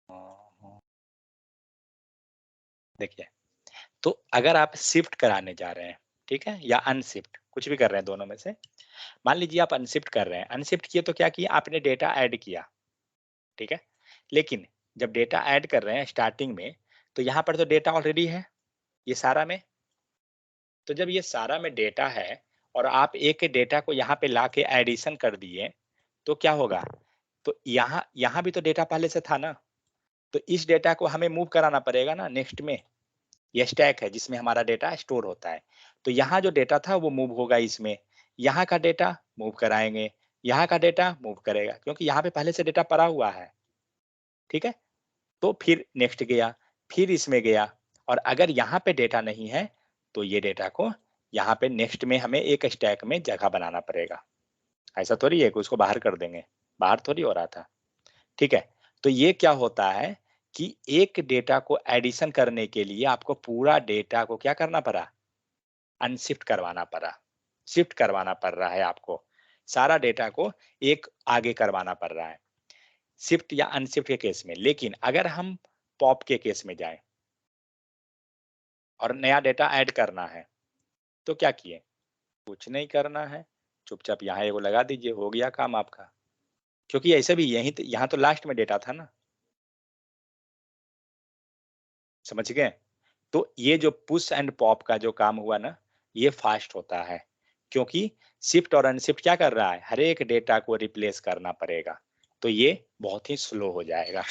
Speaker 1: हाँ, हाँ। देखिए, तो अगर आप शिफ्ट कराने जा रहे हैं, ठीक है, या अनशिफ्ट, कुछ भी कर रहे हैं दोनों में से, मान लीजिए आप अनशिफ्ट कर रहे हैं, अनशिफ्ट किए तो क्या किया आपने, डेटा ऐड किया, ठीक है। लेकिन जब डेटा ऐड कर रहे हैं स्टार्टिंग में, तो यहाँ पर तो डेटा ऑलरेडी है ये सारा में। तो जब ये सारा में डेटा है और आप एक डेटा को यहाँ पे ला के एडिशन कर दिए, तो क्या होगा, तो यहाँ यहाँ भी तो डेटा पहले से था ना, तो इस डेटा को हमें मूव कराना पड़ेगा ना नेक्स्ट में। ये स्टैक है जिसमें हमारा डेटा स्टोर होता है, तो यहाँ जो डेटा था वो मूव होगा इसमें, यहाँ का डेटा मूव कराएंगे, यहाँ का डेटा मूव करेगा, क्योंकि यहाँ पे पहले से डेटा पड़ा हुआ है, ठीक है। तो फिर नेक्स्ट गया, फिर इसमें गया, और अगर यहाँ पे डेटा नहीं है, तो ये डेटा को यहाँ पे नेक्स्ट में हमें एक स्टैक में जगह बनाना पड़ेगा। ऐसा थोड़ी है कि उसको बाहर कर देंगे, बाहर थोड़ी हो रहा था, ठीक है। तो ये क्या होता है कि एक डेटा को एडिशन करने के लिए आपको पूरा डेटा को क्या करना पड़ा, अनशिफ्ट करवाना पड़ा। शिफ्ट करवाना पड़ रहा है आपको, सारा डेटा को एक आगे करवाना पड़ रहा है शिफ्ट या अनशिफ्ट के केस में। लेकिन अगर हम पॉप के केस में जाएं और नया डेटा ऐड करना है तो क्या किए, कुछ नहीं करना है, चुपचाप यहाँ एगो लगा दीजिए, हो गया काम आपका। क्योंकि ऐसे भी यहाँ तो लास्ट में डेटा था ना, समझ गए। तो ये जो पुश एंड पॉप का जो काम हुआ ना, ये फास्ट होता है, क्योंकि शिफ्ट और अनशिफ्ट क्या कर रहा है, हर एक डेटा को रिप्लेस करना पड़ेगा, तो ये बहुत ही स्लो हो जाएगा,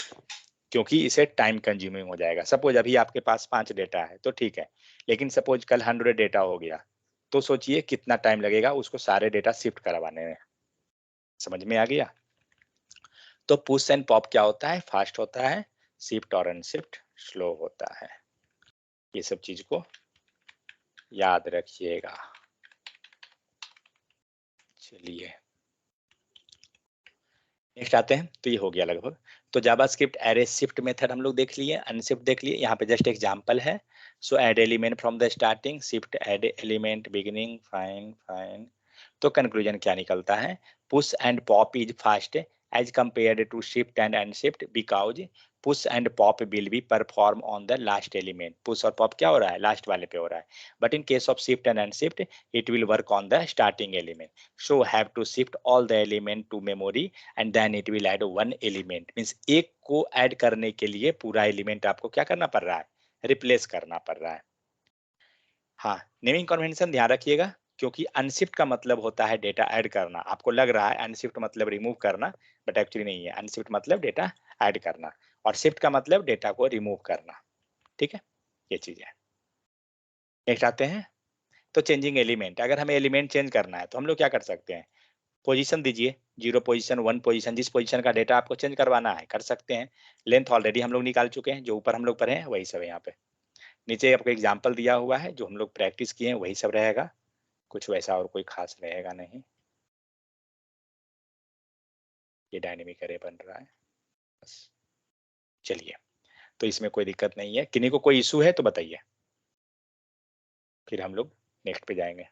Speaker 1: क्योंकि इसे टाइम कंज्यूमिंग हो जाएगा। सपोज अभी आपके पास 5 डेटा है तो ठीक है, लेकिन सपोज कल 100 डेटा हो गया, तो सोचिए कितना टाइम लगेगा उसको सारे डेटा शिफ्ट करवाने में। समझ में आ गया। तो पुश एंड पॉप क्या होता है, फास्ट होता है, शिफ्ट और अनशिफ्ट स्लो होता है। ये सब चीज को याद रखिएगा। चलिए नेक्स्ट आते हैं। तो ये हो गया लगभग। तो जावास्क्रिप्ट एरे शिफ्ट मेथड हम लोग देख लिए, अनशिफ्ट देख लिए, यहाँ पे जस्ट एग्जांपल है। So add element from the starting, shift add element beginning, fine fine. तो कंक्लूजन क्या निकलता है, push and pop is fast as compared to shift and unshift because push and pop will be perform on the last element. Push और pop क्या हो रहा है, last वाले पे हो रहा है, but in case of shift and unshift it will work on the starting element. So have to shift all the element to memory and then it will add one element. Means एक को add करने के लिए पूरा element आपको क्या करना पड़ रहा है, रिप्लेस करना पड़ रहा है। हाँ, नेमिंग कन्वेंशन ध्यान रखिएगा, क्योंकि अनशिफ्ट का मतलब होता है डेटा ऐड करना। आपको लग रहा है अनशिफ्ट मतलब रिमूव करना, बट एक्चुअली नहीं है। अनशिफ्ट मतलब डेटा ऐड करना, और शिफ्ट का मतलब डेटा को रिमूव करना। ठीक है, ये चीज है। नेक्स्ट आते हैं। तो चेंजिंग एलिमेंट, अगर हमें एलिमेंट चेंज करना है तो हम लोग क्या कर सकते हैं, पोजीशन दीजिए, 0 पोजीशन 1 पोजीशन, जिस पोजीशन का डेटा आपको चेंज करवाना है कर सकते हैं। लेंथ ऑलरेडी हम लोग निकाल चुके हैं, जो ऊपर हम लोग पढ़े हैं वही सब है यहाँ पे। नीचे आपको एग्जाम्पल दिया हुआ है, जो हम लोग प्रैक्टिस किए हैं वही सब रहेगा, कुछ वैसा और कोई खास रहेगा नहीं। ये डायनेमिक अरे बन रहा है बस। चलिए, तो इसमें कोई दिक्कत नहीं है। किन्हीं को कोई इशू है तो बताइए, फिर हम लोग नेक्स्ट पे जाएंगे।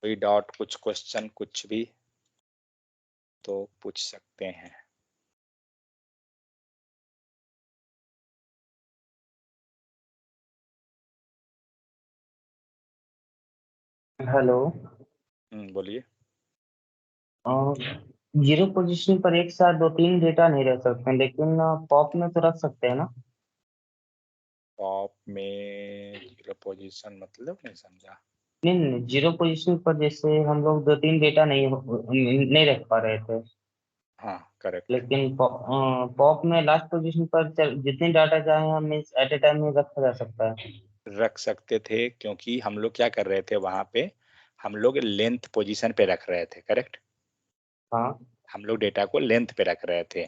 Speaker 1: कोई डाउट, कुछ क्वेश्चन, कुछ भी तो पूछ सकते हैं।
Speaker 4: हेलो।
Speaker 1: बोलिए।
Speaker 4: जीरो पोजीशन पर एक साथ 2-3 डेटा नहीं रख सकते, लेकिन पॉप में तो रख सकते हैं ना।
Speaker 1: टॉप में 0 पोजीशन मतलब नहीं समझा।
Speaker 4: नहीं नहीं, जीरो पोजीशन पर जैसे हम लोग 2-3 डेटा नहीं रख पा रहे थे,
Speaker 1: हाँ करेक्ट।
Speaker 4: लेकिन पॉप में लास्ट पोजीशन पर जितने डाटा चाहे हम एट ए टाइम में रखा जा सकता है।
Speaker 1: रख सकते थे, क्योंकि हम लोग क्या कर रहे थे वहां पे, हम लोग लेंथ पोजीशन पे रख रहे थे, करेक्ट।
Speaker 4: हाँ,
Speaker 1: हम लोग डेटा को लेंथ पे रख रहे थे,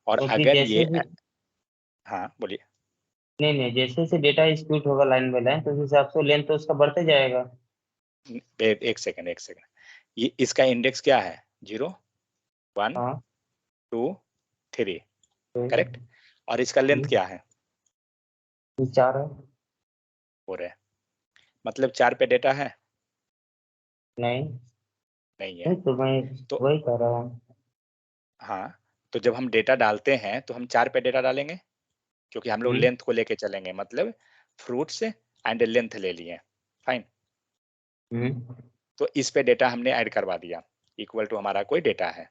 Speaker 1: और
Speaker 4: क्योंकि
Speaker 1: अगर
Speaker 4: जैसे
Speaker 1: ये
Speaker 4: भी
Speaker 1: हाँ बोलिए।
Speaker 4: नहीं नहीं, जैसे जैसे डेटा एक्सिक्यूट होगा लाइन बाय लाइन, तो उस हिसाब से लेंथ तो उसका बढ़ते जाएगा।
Speaker 1: एक सेकंड एक सेकंड, ये इसका इंडेक्स क्या है, 0 1
Speaker 4: हाँ
Speaker 1: 2 3,
Speaker 4: तो
Speaker 1: करेक्ट। और इसका लेंथ क्या है,
Speaker 4: 4 है।
Speaker 1: 4 है, मतलब 4 पे डेटा है,
Speaker 4: नहीं
Speaker 1: नहीं है।
Speaker 4: नहीं, तो मैं
Speaker 1: तो
Speaker 4: वही कह रहा हूँ।
Speaker 1: हाँ, तो जब हम डेटा डालते हैं तो हम 4 पे डेटा डालेंगे, क्योंकि हम लोग
Speaker 4: हम्म
Speaker 1: लेंथ को लेके चलेंगे, मतलब फ्रूट्स एंड लेंथ ले लिए, फाइन।
Speaker 4: हम्म
Speaker 1: तो इस पे डेटा हमने ऐड करवा दिया, इक्वल टू हमारा कोई डेटा है,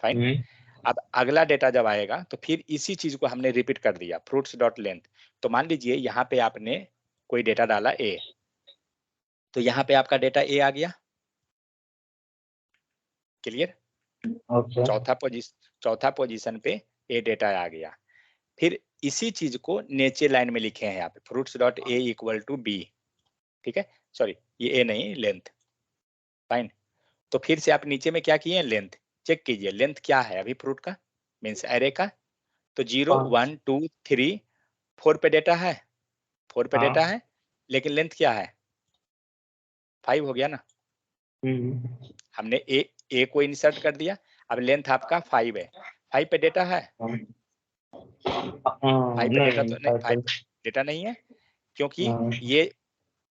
Speaker 1: फाइन।
Speaker 4: हम्म
Speaker 1: अब अगला डेटा जब आएगा तो फिर इसी चीज को हमने रिपीट कर दिया, फ्रूट्स डॉट लेंथ। तो मान लीजिए यहाँ पे आपने कोई डेटा डाला ए, तो यहाँ पे आपका डेटा ए आ गया, क्लियर।
Speaker 4: ओके।
Speaker 1: चौथा पोजीशन पे ए डेटा आ गया। फिर इसी चीज को नीचे लाइन में लिखे हैं यहाँ पे, fruits dot A equal to B, ठीक है। सॉरी, ये ए नहीं, लेंथ, फाइन। तो फिर से आप नीचे में क्या किए हैं, लेंथ चेक कीजिए, लेंथ क्या है अभी फ्रूट का, मीन्स एरे का। तो 0
Speaker 4: 5।
Speaker 1: 1 2 3 4 पे डेटा है, 4 पे डेटा
Speaker 4: हाँ।
Speaker 1: है, लेकिन लेंथ क्या है, 5 हो गया ना।
Speaker 4: हम्म
Speaker 1: हमने ए को इंसर्ट कर दिया, अब लेंथ आपका 5 है, 5 पे डेटा है, 5 पे डेटा
Speaker 4: नहीं,
Speaker 1: तो नहीं, 5 पे डेटा नहीं है, क्योंकि ये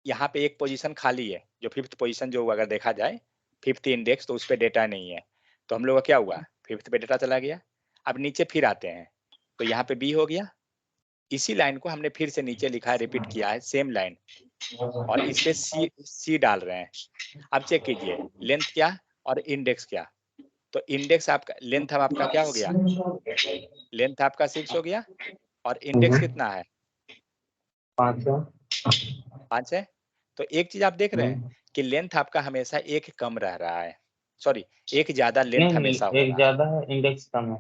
Speaker 1: यहाँ पे एक पोजीशन खाली है, जो 5th पोजीशन जो अगर देखा जाए 5th इंडेक्स, तो उस पे डेटा नहीं है, तो हम लोग का क्या हुआ, 5th पे डेटा चला गया। अब नीचे फिर आते हैं, तो यहाँ पे बी हो गया। इसी लाइन को हमने फिर से नीचे लिखा है, रिपीट किया है, सेम लाइन, और इस पे सी डाल रहे हैं। अब चेक कीजिए लेंथ क्या और इंडेक्स क्या। तो इंडेक्स आपका, लेंथ आपका क्या हो गया, लेंथ आपका 6 हो गया, और इंडेक्स कितना है, 5 है। तो एक चीज आप देख रहे हैं कि लेंथ आपका हमेशा एक कम रह रहा है, सॉरी एक ज्यादा लेंथ हमेशा हो
Speaker 4: एक
Speaker 1: रहा है।
Speaker 4: ज्यादा है, इंडेक्स कम है।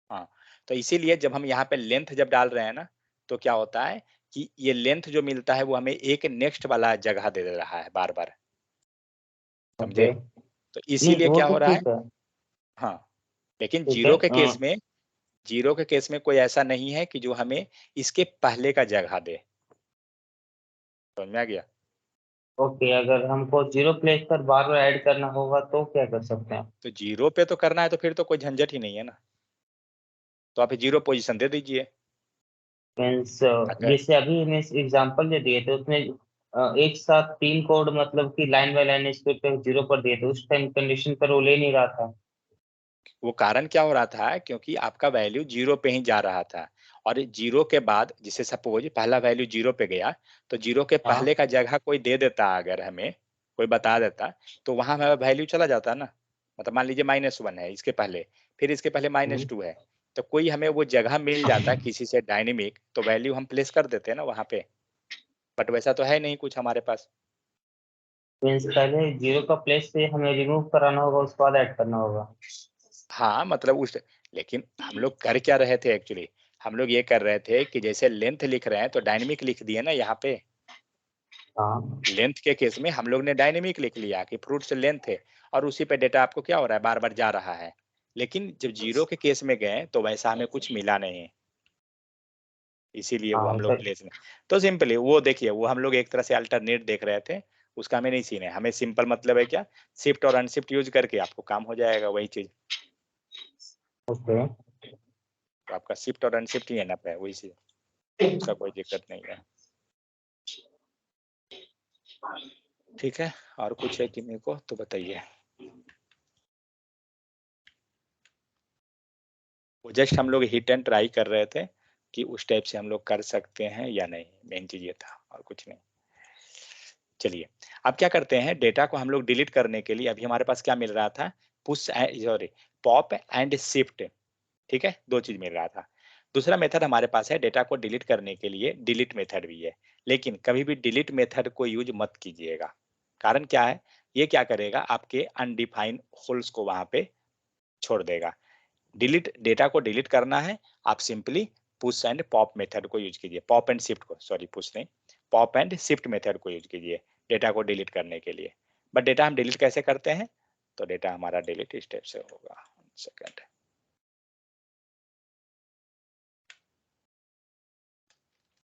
Speaker 1: हाँ, तो इसीलिए जब हम यहाँ पे लेंथ जब डाल रहे हैं ना, तो क्या होता है कि ये लेंथ जो मिलता है वो हमें एक नेक्स्ट वाला जगह दे दे रहा है बार बार, समझे।
Speaker 4: ओके,
Speaker 1: तो
Speaker 4: नहीं
Speaker 1: इसीलिए
Speaker 4: वो
Speaker 1: क्या
Speaker 4: तो
Speaker 1: हो रहा है,
Speaker 4: ठीक है।
Speaker 1: हाँ, लेकिन
Speaker 4: ठीक है,
Speaker 1: जीरो के केस में कोई ऐसा नहीं है कि जो हमें इसके पहले का जगह दे, समझ में आ गया।
Speaker 4: ओके, अगर हमको जीरो प्लेस पर बार बार ऐड करना होगा तो क्या कर सकते हैं?
Speaker 1: तो जीरो पे तो करना है, तो फिर तो कोई झंझट ही नहीं है ना, तो आप 0 पोजीशन दे दीजिए।
Speaker 4: मीन्स
Speaker 1: अगर
Speaker 4: जैसे अभी मीन्स एग्जांपल जो दिए थे उसमें एक साथ 3 कोड मतलब कि लाइन बाय लाइन स्क्रिप्ट पे 0 पर दिए थे, उस टाइम कंडीशन पर वो ले नहीं रहा था।
Speaker 1: वो कारण क्या हो रहा था, क्योंकि आपका वैल्यू 0 पे ही जा रहा था, और 0 के बाद जैसे सपोज पहला वैल्यू 0 पे गया, तो 0 के
Speaker 4: हाँ।
Speaker 1: पहले का जगह कोई दे देता, अगर हमें कोई बता देता, तो वहां हमारा वैल्यू चला जाता ना। मतलब मान लीजिए -1 है इसके पहले, फिर इसके पहले -2 है, तो कोई हमें वो जगह मिल जाता किसी से डायनेमिक, तो वैल्यू हम प्लेस कर देते ना वहां पे, बट वैसा तो है नहीं कुछ हमारे पास।
Speaker 4: मीन्स पहले 0 का प्लेस से हमें रिमूव कराना होगा, उसके बाद ऐड करना होगा।
Speaker 1: हाँ, मतलब उस, लेकिन हम लोग कर क्या रहे थे एक्चुअली, हम लोग ये कर रहे थे कि जैसे लेंथ लिख रहे हैं तो डायनेमिक लिख दिए ना यहाँ पे।
Speaker 4: हाँ।
Speaker 1: लेंथ के केस में हम लोग ने डायनेमिक लिख लिया कि फ्रूट्स लेंथ है, और उसी पे डेटा आपको क्या हो रहा है, बार बार जा रहा है। लेकिन जब 0 के केस में गए तो वैसा हमें कुछ मिला नहीं, इसीलिए वो
Speaker 4: हाँ
Speaker 1: हम लोग
Speaker 4: सर।
Speaker 1: प्लेस में। तो सिंपली वो देखिए, वो हम लोग एक तरह से अल्टरनेट देख रहे थे, उसका हमें नहीं सीन है, हमें सिंपल मतलब है क्या, शिफ्ट और अनशिफ्ट यूज करके आपको काम हो जाएगा वही चीज।
Speaker 4: ओके।
Speaker 1: तो आपका शिफ्ट और अनशिफ्ट ही है ना पे, वही चीज, उसका कोई दिक्कत नहीं है। ठीक है, और कुछ है कि मेरे को तो बताइए। वो जस्ट हम लोग हिट एंड ट्राई कर रहे थे कि उस टाइप से हम लोग कर सकते हैं या नहीं, मेन चीज ये था और कुछ नहीं। चलिए, अब क्या करते हैं, डेटा को हम लोग डिलीट करने के लिए अभी हमारे पास क्या मिल रहा था, push sorry pop and shift, ठीक है, 2 चीज मिल रहा था। दूसरा मेथड हमारे पास है डेटा को डिलीट करने के लिए, डिलीट मेथड भी है, लेकिन कभी भी डिलीट मेथड को यूज मत कीजिएगा। कारण क्या है, ये क्या करेगा, आपके अनडिफाइंड होल्स को वहां पे छोड़ देगा। डिलीट, डेटा को डिलीट करना है, आप simply push and pop method को यूज कीजिए, पॉप एंड शिफ्ट को, सॉरी पुश नहीं, पॉप एंड शिफ्ट मेथड को यूज कीजिए डेटा को डिलीट करने के लिए। बट डेटा हम डिलीट कैसे करते हैं, तो डेटा हमारा डिलीट स्टेप से होगा। सेकंड,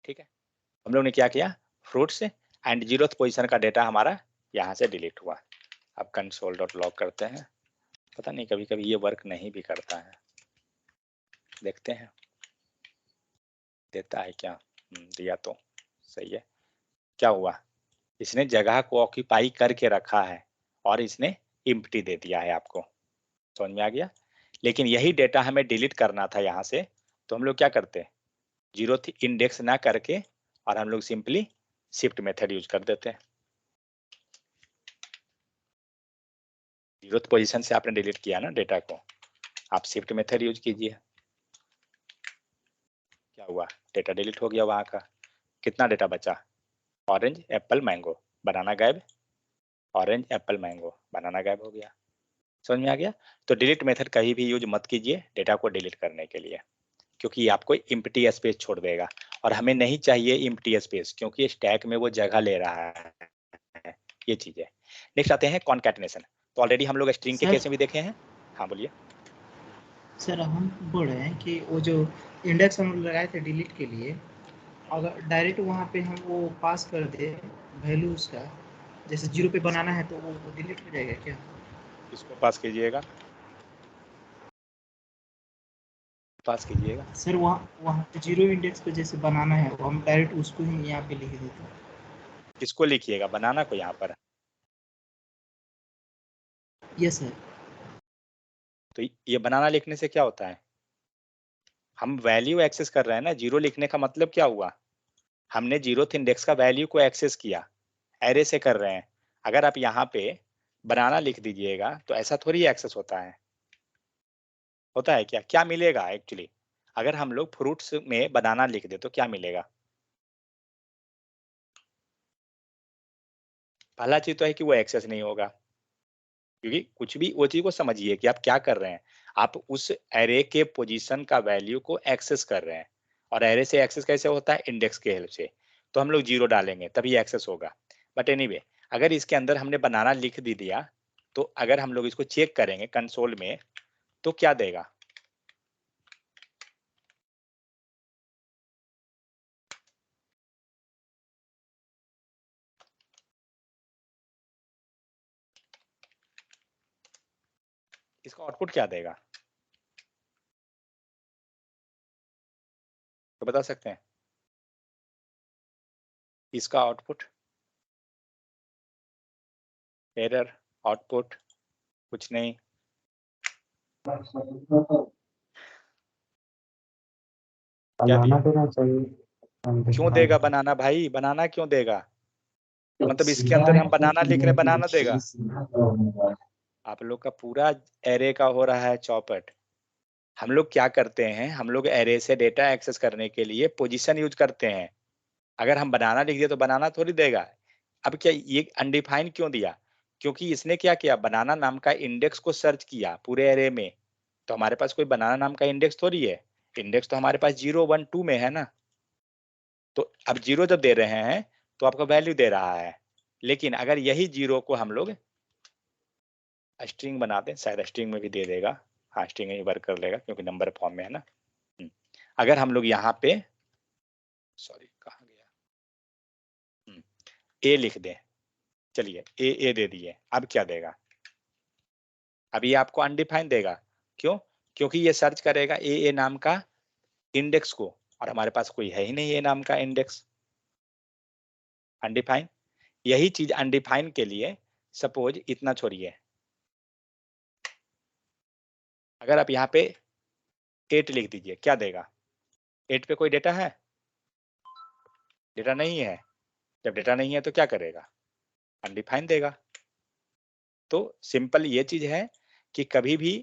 Speaker 1: ठीक है, हम लोग ने क्या किया, फ्रूट्स एंड 0th पोजीशन का डेटा हमारा यहाँ से डिलीट हुआ। अब कंसोल डॉट लॉग करते हैं, पता नहीं कभी कभी ये वर्क नहीं भी करता है, देखते हैं देता है क्या। दिया तो सही है। क्या हुआ, इसने जगह को ऑक्यूपाई करके रखा है और इसने इम्प्टी दे दिया है आपको, समझ में आ गया। लेकिन यही डेटा हमें डिलीट करना था यहाँ से, तो हम लोग क्या करते, 0th इंडेक्स ना करके, और हम लोग सिंपली शिफ्ट मेथड यूज कर देते हैं। 0th पोजीशन से आपने डिलीट किया ना डेटा को, आप शिफ्ट मेथड यूज कीजिए। क्या हुआ, डेटा डिलीट हो गया वहां का। कितना डेटा बचा, ऑरेंज एप्पल मैंगो, बनाना गायब, ऑरेंज एप्पल मैंगो, बनाना गायब हो गया। समझ में आ गया। तो डिलीट मेथड कहीं भी यूज मत कीजिए डेटा को डिलीट करने के लिए, क्योंकि आपको इम्प्टी स्पेस छोड़ देगा, और हमें नहीं चाहिए इम्प्टी स्पेस, क्योंकि स्टैक में वो जगह ले रहा है, ये चीज है। नेक्स्ट आते हैं कॉन्कैटिनेशन। तो ऑलरेडी हम लोग स्ट्रिंग के
Speaker 2: सर
Speaker 1: केस में भी देखे हैं। हाँ बोलिए।
Speaker 2: सर हम बोल रहे हैं कि वो जो इंडेक्स हम लगाए थे डिलीट के लिए, अगर डायरेक्ट वहाँ पे हम वो पास कर दे वैल्यू उसका, जैसे 0 पे बनाना है तो वो डिलीट हो जाएगा क्या?
Speaker 1: इसको पास कीजिएगा, पास कीजिएगा।
Speaker 2: सर वहाँ वहाँ पे 0 इंडेक्स पे जैसे बनाना है वो हम डायरेक्ट उसको ही यहाँ पे लिख देते हैं।
Speaker 1: इसको लिखिएगा, बनाना को यहाँ पर।
Speaker 2: Yes sir.
Speaker 1: तो ये बनाना लिखने से क्या होता है, हम वैल्यू एक्सेस कर रहे हैं ना। जीरो लिखने का मतलब क्या हुआ, हमने जीरोथ इंडेक्स का वैल्यू को एक्सेस किया, एरे से कर रहे हैं। अगर आप यहाँ पे बनाना लिख दीजिएगा तो ऐसा थोड़ी एक्सेस होता है। होता है क्या, क्या मिलेगा एक्चुअली, अगर हम लोग फ्रूट्स में बनाना लिख दे तो क्या मिलेगा। पहला चीज तो है कि वो एक्सेस नहीं होगा, क्योंकि कुछ भी वो चीज को समझिए कि आप क्या कर रहे हैं, आप उस एरे के पोजीशन का वैल्यू को एक्सेस कर रहे हैं। और एरे से एक्सेस कैसे होता है, इंडेक्स के हेल्प से। तो हम लोग जीरो डालेंगे तभी एक्सेस होगा। बट एनीवे, अगर इसके अंदर हमने बनाना लिख दी दिया, तो अगर हम लोग इसको चेक करेंगे कंसोल में तो क्या देगा, इसका आउटपुट क्या देगा, तो बता सकते हैं इसका आउटपुट, एरर, आउटपुट, कुछ नहीं। क्या दिया,
Speaker 4: देना चाहिए।
Speaker 1: क्यों देगा बनाना भाई, बनाना क्यों देगा, मतलब इसके अंदर हम बनाना लिख रहे हैं, बनाना देगा। आप लोग का पूरा एरे का हो रहा है चौपट। हम लोग क्या करते हैं, हम लोग एरे से डेटा एक्सेस करने के लिए पोजीशन यूज करते हैं। अगर हम बनाना लिख दिए तो बनाना थोड़ी देगा। अब क्या ये अनडिफाइन क्यों दिया, क्योंकि इसने क्या किया, बनाना नाम का इंडेक्स को सर्च किया पूरे एरे में। तो हमारे पास कोई बनाना नाम का इंडेक्स थोड़ी है, इंडेक्स तो हमारे पास 0 1 2 में है ना। तो अब 0 जब दे रहे हैं तो आपको वैल्यू दे रहा है। लेकिन अगर यही 0 को हम लोग स्ट्रिंग बना दें, शायद स्ट्रिंग में भी दे देगा। हाँ, स्ट्रिंग में वर्क कर लेगा क्योंकि नंबर फॉर्म में है ना। अगर हम लोग यहाँ पे, सॉरी कहाँ गया, ए लिख दें, चलिए ए दे दिए, अब क्या देगा, अब ये आपको अनडिफाइन देगा। क्यों, क्योंकि ये सर्च करेगा ए नाम का इंडेक्स को, और हमारे पास कोई है ही नहीं ए नाम का इंडेक्स, अनडिफाइन। यही चीज अनडिफाइन के लिए सपोज इतना छोड़िए, अगर आप यहाँ पे 8 लिख दीजिए, क्या देगा, 8 पे कोई डेटा है, डेटा नहीं है। जब डेटा नहीं है तो क्या करेगा, अनडिफाइन देगा। तो सिंपल ये चीज है कि कभी भी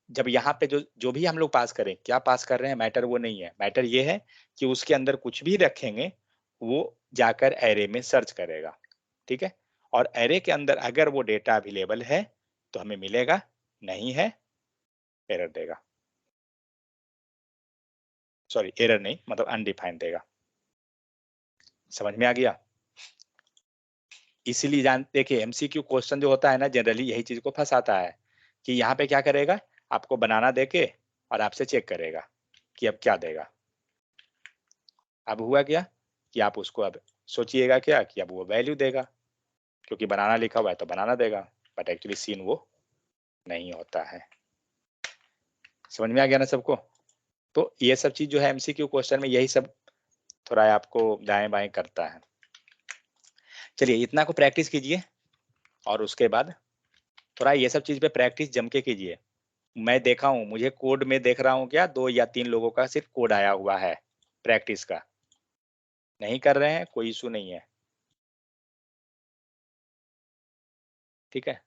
Speaker 1: जब यहाँ पे जो जो भी हम लोग पास करें, क्या पास कर रहे हैं मैटर वो नहीं है, मैटर ये है कि उसके अंदर कुछ भी रखेंगे वो जाकर एरे में सर्च करेगा। ठीक है, और एरे के अंदर अगर वो डेटा अवेलेबल है तो हमें मिलेगा, नहीं है एरर देगा। सॉरी, एरर नहीं, मतलब अनडिफाइंड देगा। समझ में आ गया। इसीलिए जान देखिए, एमसीक्यू क्वेश्चन जो होता है ना, जनरली यही चीज को फंसाता है कि यहाँ पे क्या करेगा, आपको बनाना देके और आपसे चेक करेगा कि अब क्या देगा। अब हुआ क्या कि आप उसको अब सोचिएगा क्या कि अब वो वैल्यू देगा, क्योंकि बनाना लिखा हुआ है तो बनाना देगा, बट एक्चुअली सीन वो नहीं होता है। समझ में आ गया ना सबको। तो ये सब चीज जो है एमसीक्यू क्वेश्चन में यही सब थोड़ा आपको दाएं बाएं करता है। चलिए इतना को प्रैक्टिस कीजिए, और उसके बाद थोड़ा ये सब चीज पे प्रैक्टिस जम के कीजिए। मैं देखा हूं, मुझे कोड में देख रहा हूं क्या 2 या 3 लोगों का सिर्फ कोड आया हुआ है प्रैक्टिस का, नहीं कर रहे हैं, कोई इशू नहीं है, ठीक है।